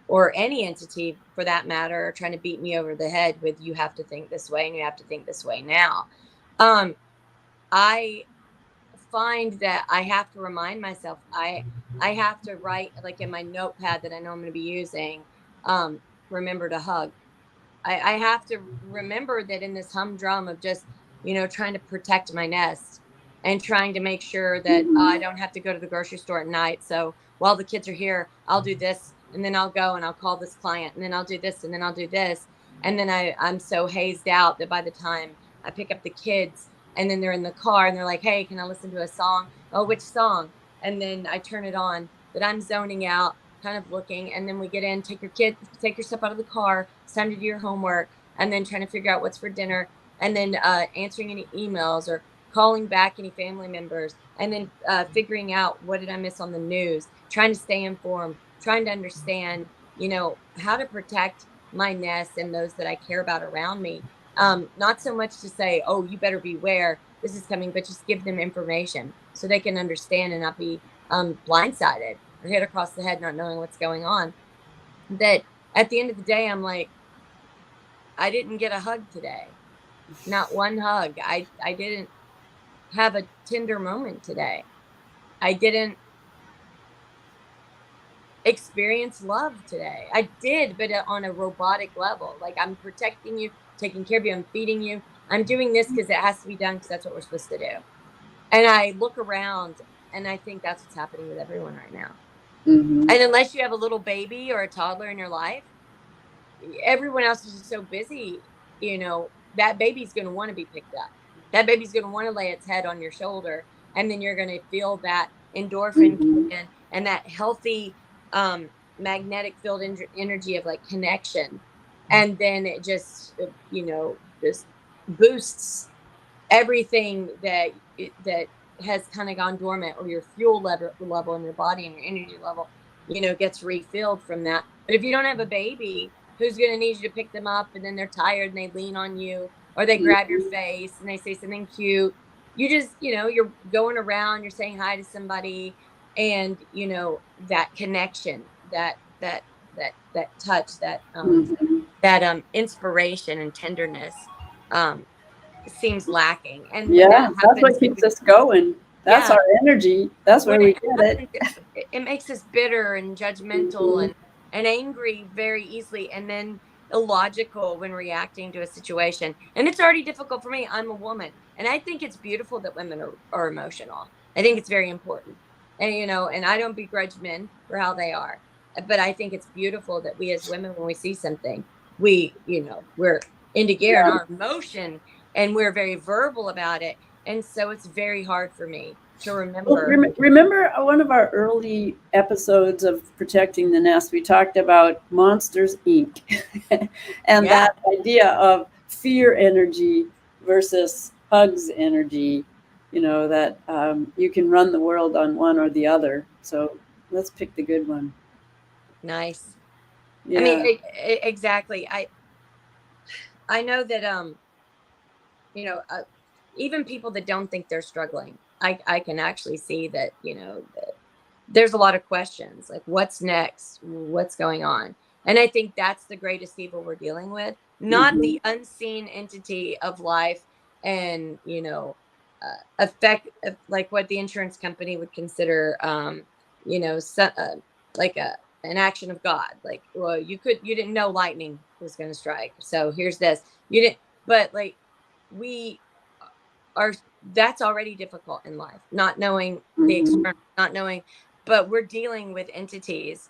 Speaker 2: or any entity for that matter, trying to beat me over the head with, you have to think this way and you have to think this way now. I find that I have to remind myself, I have to write, like in my notepad that I know I'm going to be using, remember to hug. I have to remember that in this humdrum of just, trying to protect my nest and trying to make sure that I don't have to go to the grocery store at night. So while the kids are here, I'll do this, and then I'll go and I'll call this client, and then I'll do this, and then I'll do this. And then I'm so hazed out that by the time I pick up the kids and then they're in the car and they're like, hey, can I listen to a song? Oh, which song? And then I turn it on, that I'm zoning out, kind of looking, and then we get in, take your stuff out of the car, it's time to do your homework, and then trying to figure out what's for dinner, and then answering any emails or calling back any family members, and then figuring out what did I miss on the news, trying to stay informed, trying to understand, how to protect my nest and those that I care about around me. Not so much to say, oh, you better beware, this is coming, but just give them information so they can understand and not be blindsided or hit across the head, not knowing what's going on. That at the end of the day, I'm like, I didn't get a hug today. Not one hug. I didn't have a tender moment today. I didn't experience love today. I did, but on a robotic level. Like, I'm protecting you, taking care of you, I'm feeding you. I'm doing this because it has to be done, because that's what we're supposed to do. And I look around and I think that's what's happening with everyone right now. And unless you have a little baby or a toddler in your life, everyone else is just so busy, that baby's going to want to be picked up. That baby's going to want to lay its head on your shoulder. And then you're going to feel that endorphin and that healthy magnetic field energy of like connection. And then it just, just boosts everything that has kind of gone dormant, or your fuel level in your body and your energy level, gets refilled from that. But if you don't have a baby who's going to need you to pick them up, and then they're tired and they lean on you, or they grab your face and they say something cute, you just, you're going around, you're saying hi to somebody, and that connection, that touch, that inspiration and tenderness seems lacking. And
Speaker 3: that's what keeps us going. That's our energy. That's where we get it.
Speaker 2: It makes us bitter and judgmental and angry very easily, and then illogical when reacting to a situation. And it's already difficult for me. I'm a woman, and I think it's beautiful that women are emotional. I think it's very important. And and I don't begrudge men for how they are, but I think it's beautiful that we as women, when we see something, we we're into gear in our emotion, and we're very verbal about it. And so it's very hard for me to remember.
Speaker 3: Well, remember one of our early episodes of Protecting the Nest, we talked about Monsters, Inc. and that idea of fear energy versus hugs energy, that you can run the world on one or the other. So let's pick the good one.
Speaker 2: Nice.
Speaker 3: Yeah.
Speaker 2: I mean, exactly. I know that, even people that don't think they're struggling, I can actually see that, that there's a lot of questions, like what's next, what's going on. And I think that's the greatest evil we're dealing with, not the unseen entity of life and, effect, like what the insurance company would consider, like an action of God. Like, well, you didn't know lightning was going to strike, so here's this. You didn't, but like that's already difficult in life, not knowing the external, not knowing, but we're dealing with entities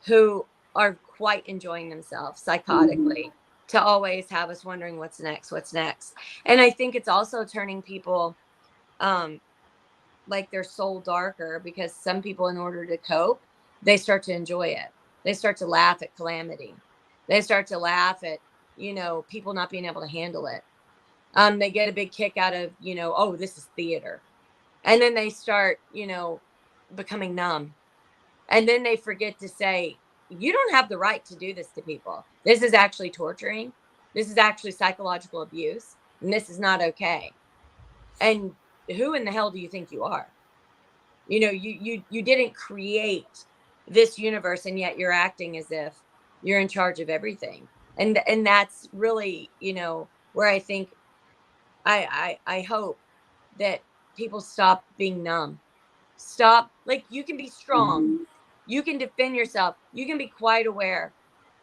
Speaker 2: who are quite enjoying themselves psychotically to always have us wondering what's next. And I think it's also turning people like their soul darker, because some people, in order to cope, they start to enjoy it. They start to laugh at calamity. They start to laugh at, people not being able to handle it. They get a big kick out of, oh, this is theater. And then they start, becoming numb. And then they forget to say, you don't have the right to do this to people. This is actually torturing. This is actually psychological abuse. And this is not okay. And who in the hell do you think you are? You didn't create this universe, and yet you're acting as if you're in charge of everything. And that's really, where I think I hope that people stop being numb. Stop. Like, you can be strong.
Speaker 3: Mm-hmm.
Speaker 2: You can defend yourself. You can be quite aware,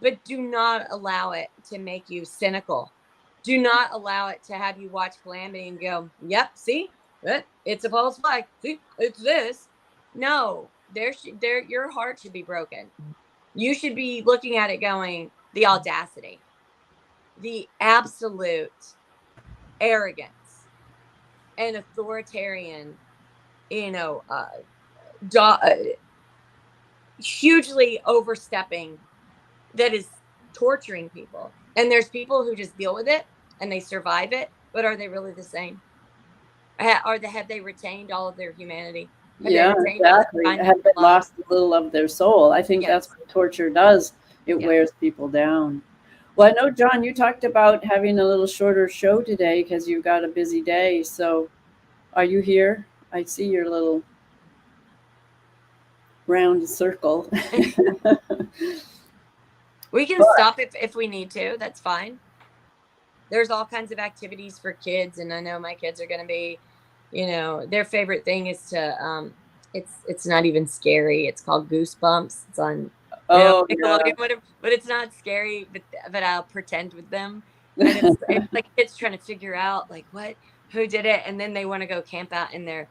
Speaker 2: but do not allow it to make you cynical. Do not allow it to have you watch calamity and go, yep, see, it's a false flag. See, it's this. No, your heart should be broken. You should be looking at it going, the audacity, the absolute arrogance and authoritarian, hugely overstepping, that is torturing people. And there's people who just deal with it and they survive it, but are they really the same? Have they retained all of their humanity?
Speaker 3: Yeah, exactly. Have they lost a little of their soul? I think that's what torture does. It wears people down. Well, I know, John, you talked about having a little shorter show today because you've got a busy day. So are you here? I see your little round circle.
Speaker 2: We can stop if we need to. That's fine. There's all kinds of activities for kids, and I know my kids are going to be, their favorite thing is to it's not even scary. It's called Goosebumps. It's on Nickelodeon, whatever, but it's not scary. But I'll pretend with them, and it's like kids trying to figure out like who did it, and then they want to go camp out in their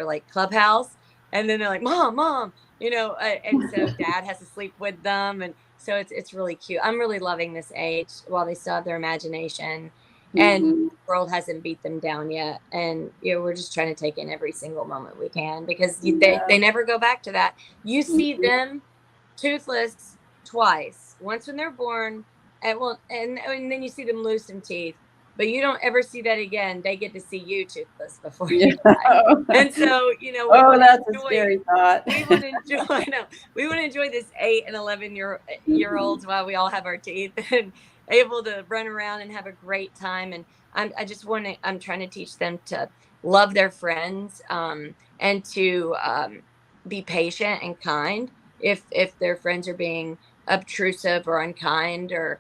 Speaker 2: like clubhouse, and then they're like, mom, and so dad has to sleep with them, and so it's really cute. I'm really loving this age while they still have their imagination. And the world hasn't beat them down yet. And, we're just trying to take in every single moment we can, because they never go back to that. You see them toothless twice, once when they're born, and then you see them lose some teeth, but you don't ever see that again. They get to see you toothless before you die. And so,
Speaker 3: that's a scary thought.
Speaker 2: We want to enjoy this 8 and 11 year olds while we all have our teeth and able to run around and have a great time. And I'm trying to teach them to love their friends, and to be patient and kind if their friends are being obtrusive or unkind or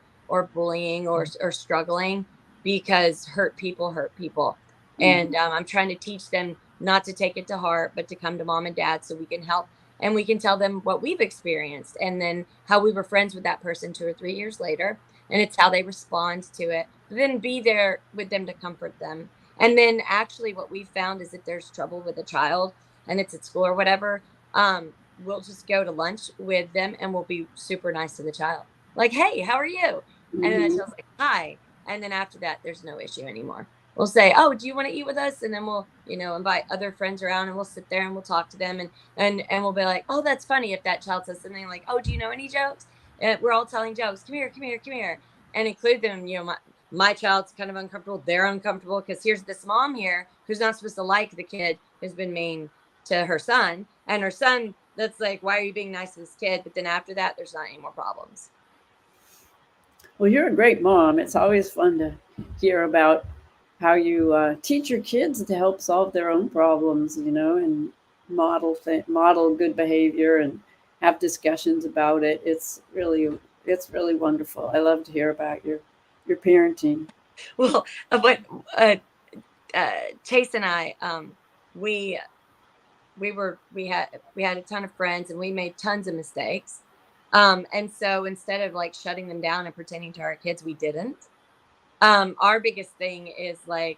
Speaker 2: bullying or struggling, because hurt people. And I'm trying to teach them not to take it to heart, but to come to mom and dad so we can help, and we can tell them what we've experienced, and then how we were friends with that person 2 or 3 years later. And it's how they respond to it. But then be there with them to comfort them. And then actually what we've found is if there's trouble with a child and it's at school or whatever, we'll just go to lunch with them and we'll be super nice to the child. Like, hey, how are you? And then the child's like, hi. And then after that, there's no issue anymore. We'll say, oh, do you want to eat with us? And then we'll, invite other friends around, and we'll sit there and we'll talk to them. And we'll be like, oh, that's funny. If that child says something like, oh, do you know any jokes? We're all telling jokes. Come here. And include them. My child's kind of uncomfortable. They're uncomfortable because here's this mom here who's not supposed to like the kid who's been mean to her son. And her son, that's like, why are you being nice to this kid? But then after that, there's not any more problems.
Speaker 3: Well, you're a great mom. It's always fun to hear about how you teach your kids to help solve their own problems, and model good behavior and have discussions about it. It's really wonderful. I love to hear about your parenting.
Speaker 2: Well, Chase and I, we had a ton of friends, and we made tons of mistakes. And so instead of like shutting them down and pretending to our kids, we didn't. Our biggest thing is like,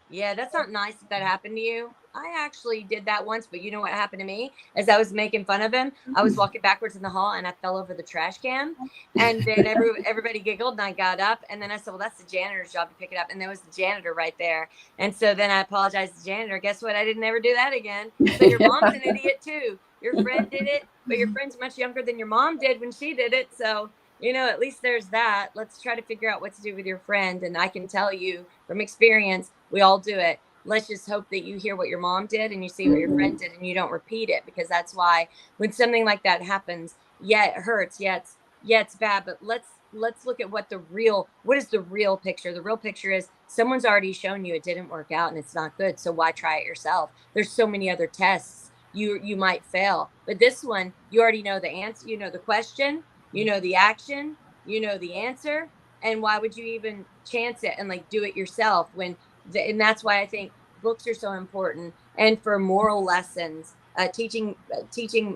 Speaker 2: Yeah, that's not nice that happened to you. I actually did that once, but you know what happened to me? As I was making fun of him, I was walking backwards in the hall and I fell over the trash can. And then everybody giggled and I got up. And then I said, well, that's the janitor's job to pick it up. And there was the janitor right there. And so then I apologized to the janitor. Guess what? I didn't ever do that again. So your mom's an idiot too. Your friend did it, but your friend's much younger than your mom did when she did it. So, you know, at least there's that. Let's try to figure out what to do with your friend. And I can tell you from experience, we all do it. Let's just hope that you hear what your mom did and you see what your friend did and you don't repeat it, because that's why when something like that happens, yeah, it hurts. Yeah, it's bad, but let's look at what is the real picture. The real picture is someone's already shown you it didn't work out and it's not good. So why try it yourself? There's so many other tests you might fail, but this one, you already know the answer, you know the question, you know the action, you know the answer, and why would you even chance it and like do it yourself when and that's why I think books are so important. And for moral lessons, teaching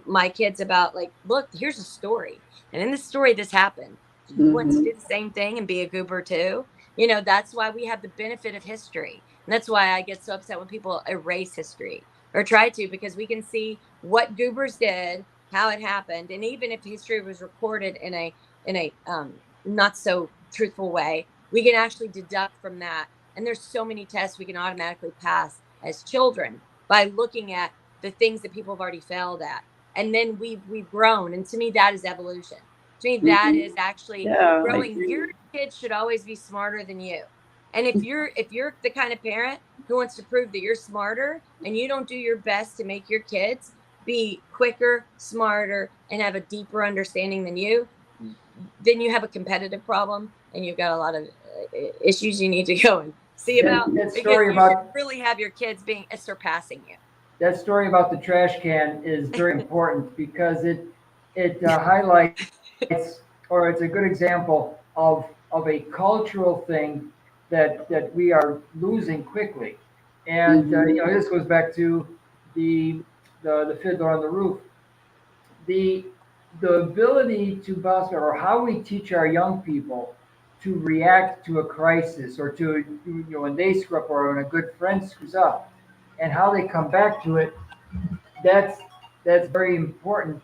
Speaker 2: my kids about, like, look, here's a story, and in this story this happened. Do you want to do the same thing and be a goober too? You know, that's why we have the benefit of history, and that's why I get so upset when people erase history or try to, because we can see what goobers did, how it happened, and even if history was recorded in a not so truthful way, we can actually deduct from that. And there's so many tests we can automatically pass as children by looking at the things that people have already failed at. And then we've grown. And to me, that is evolution. To me, that is actually growing. Your kids should always be smarter than you. And if you're the kind of parent who wants to prove that you're smarter and you don't do your best to make your kids be quicker, smarter, and have a deeper understanding than you, then you have a competitive problem and you've got a lot of issues you need to go and see about, because you should really have your kids being surpassing you.
Speaker 1: That story about the trash can is very important because it highlights, or it's a good example of a cultural thing that we are losing quickly. And you know, this goes back to the Fiddler on the Roof. The ability to bounce, or how we teach our young people to react to a crisis, or to, you know, when they screw up or when a good friend screws up, and how they come back to it. That's very important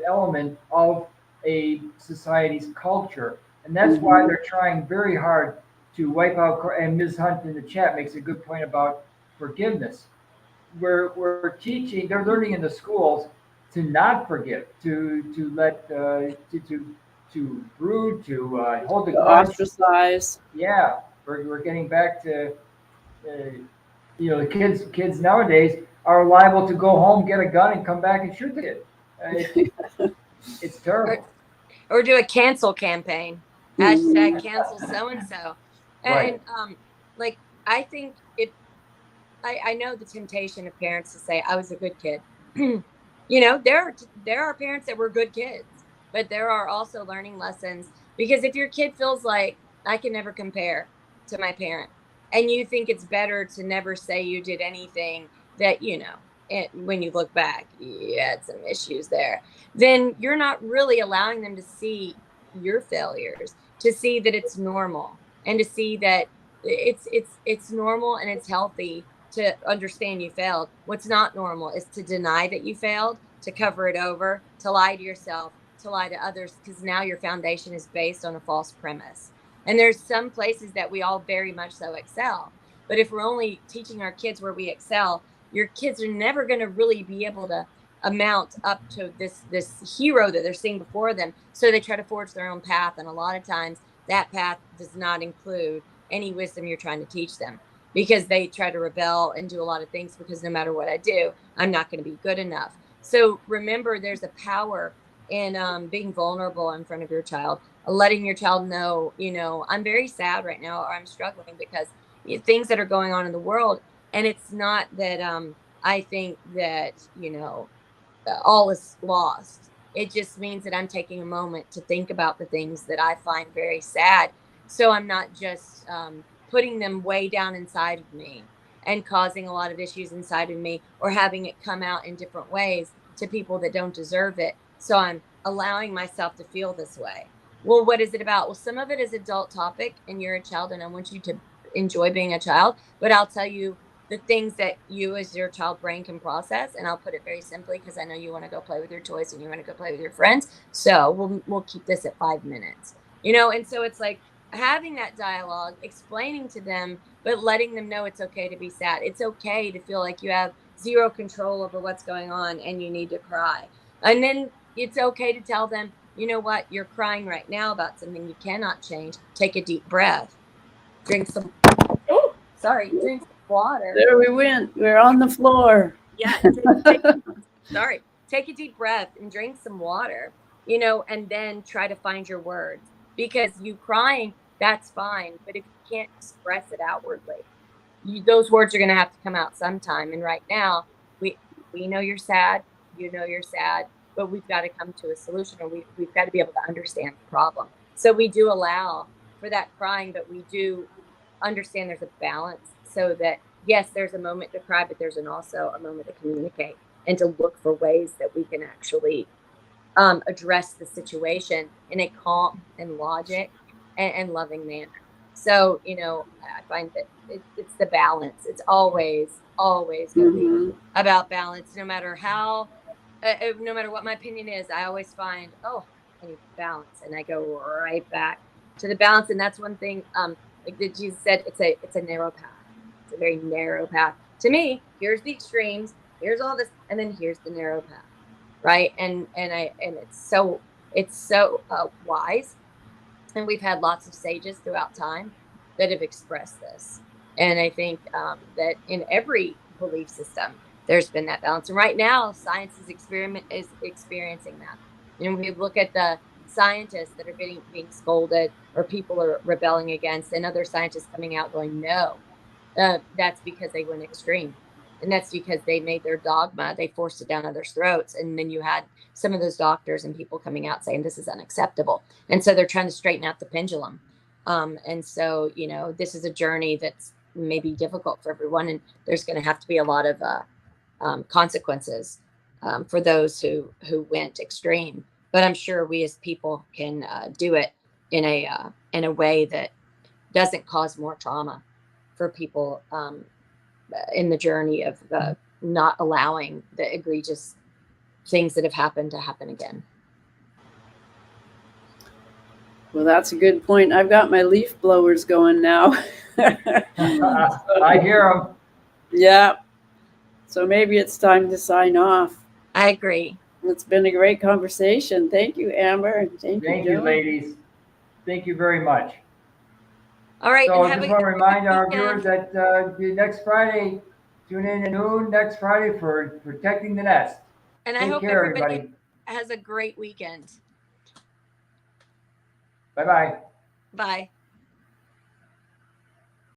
Speaker 1: element of a society's culture, and that's why they're trying very hard to wipe out. And Ms. Hunt in the chat makes a good point about forgiveness. We're teaching, they're learning in the schools to not forgive, to let to brood, to hold the grudge,
Speaker 3: ostracize.
Speaker 1: Yeah, we're getting back to you know, the kids nowadays are liable to go home, get a gun, and come back and shoot the kid. It's terrible.
Speaker 2: Or do a cancel campaign. Hashtag cancel so and so. And like, I think I know the temptation of parents to say I was a good kid. You know, there are parents that were good kids, but there are also learning lessons, because if your kid feels like I can never compare to my parent, and you think it's better to never say you did anything that, you know, when you look back, you had some issues there, then you're not really allowing them to see your failures, to see that it's normal, and to see that it's normal and it's healthy to understand you failed. What's not normal is to deny that you failed, to cover it over, to lie to yourself, to lie to others, because now your foundation is based on a false premise. And there's some places that we all very much so excel. But if we're only teaching our kids where we excel, your kids are never going to really be able to amount up to this hero that they're seeing before them. So they try to forge their own path. And a lot of times that path does not include any wisdom you're trying to teach them, because they try to rebel and do a lot of things, because no matter what I do, I'm not going to be good enough. So remember, there's a power in being vulnerable in front of your child, letting your child know, you know, I'm very sad right now, or I'm struggling because things that are going on in the world. And it's not that I think that, you know, all is lost. It just means that I'm taking a moment to think about the things that I find very sad. So I'm not just putting them way down inside of me and causing a lot of issues inside of me, or having it come out in different ways to people that don't deserve it. So I'm allowing myself to feel this way. Well, what is it about? Well, some of it is adult topic, and you're a child, and I want you to enjoy being a child, but I'll tell you the things that you as your child brain can process. And I'll put it very simply, because I know you want to go play with your toys and you want to go play with your friends. So we'll keep this at 5 minutes, and so it's like having that dialogue, explaining to them, but letting them know it's okay to be sad. It's okay to feel like you have zero control over what's going on and you need to cry. And then it's okay to tell them, you know what, you're crying right now about something you cannot change. Take a deep breath. Drink some drink some water.
Speaker 3: There we went. We're on the floor.
Speaker 2: Yeah. Take a deep breath and drink some water, and then try to find your words, because you crying, that's fine. But if you can't express it outwardly, those words are going to have to come out sometime. And right now, we know you're sad, you're sad, but we've got to come to a solution, or we've got to be able to understand the problem. So we do allow for that crying, but we do understand there's a balance, so that yes, there's a moment to cry, but there's also a moment to communicate and to look for ways that we can actually address the situation in a calm and logic and loving manner. So, I find that it's the balance. It's always going to be about balance, no matter how, no matter what my opinion is. I always find, I need balance, and I go right back to the balance. And that's one thing, like Jesus said, it's a narrow path. It's a very narrow path. To me, here's the extremes, here's all this, and then here's the narrow path, right? And it's so wise. And we've had lots of sages throughout time that have expressed this. And I think that in every belief system, there's been that balance. And right now, science is experiencing that. We look at the scientists that are being scolded, or people are rebelling against, and other scientists coming out going, no, that's because they went extreme. And that's because they made their dogma, they forced it down others' throats. And then you had some of those doctors and people coming out saying this is unacceptable. And so they're trying to straighten out the pendulum. And so, this is a journey that's maybe difficult for everyone. And there's going to have to be a lot of consequences for those who went extreme. But I'm sure we as people can do it in a way that doesn't cause more trauma for people in the journey of not allowing the egregious things that have happened to happen again.
Speaker 3: Well, that's a good point. I've got my leaf blowers going now.
Speaker 1: I hear them.
Speaker 3: Yeah. So maybe it's time to sign off.
Speaker 2: I agree.
Speaker 3: It's been a great conversation. Thank you, Amber. Thank
Speaker 1: you, ladies. Thank you very much.
Speaker 2: All right.
Speaker 1: So I just want to remind our viewers that next Friday, tune in at noon next Friday for Protecting the Nest.
Speaker 2: And I hope everybody has a great weekend.
Speaker 1: Bye-bye.
Speaker 2: Bye.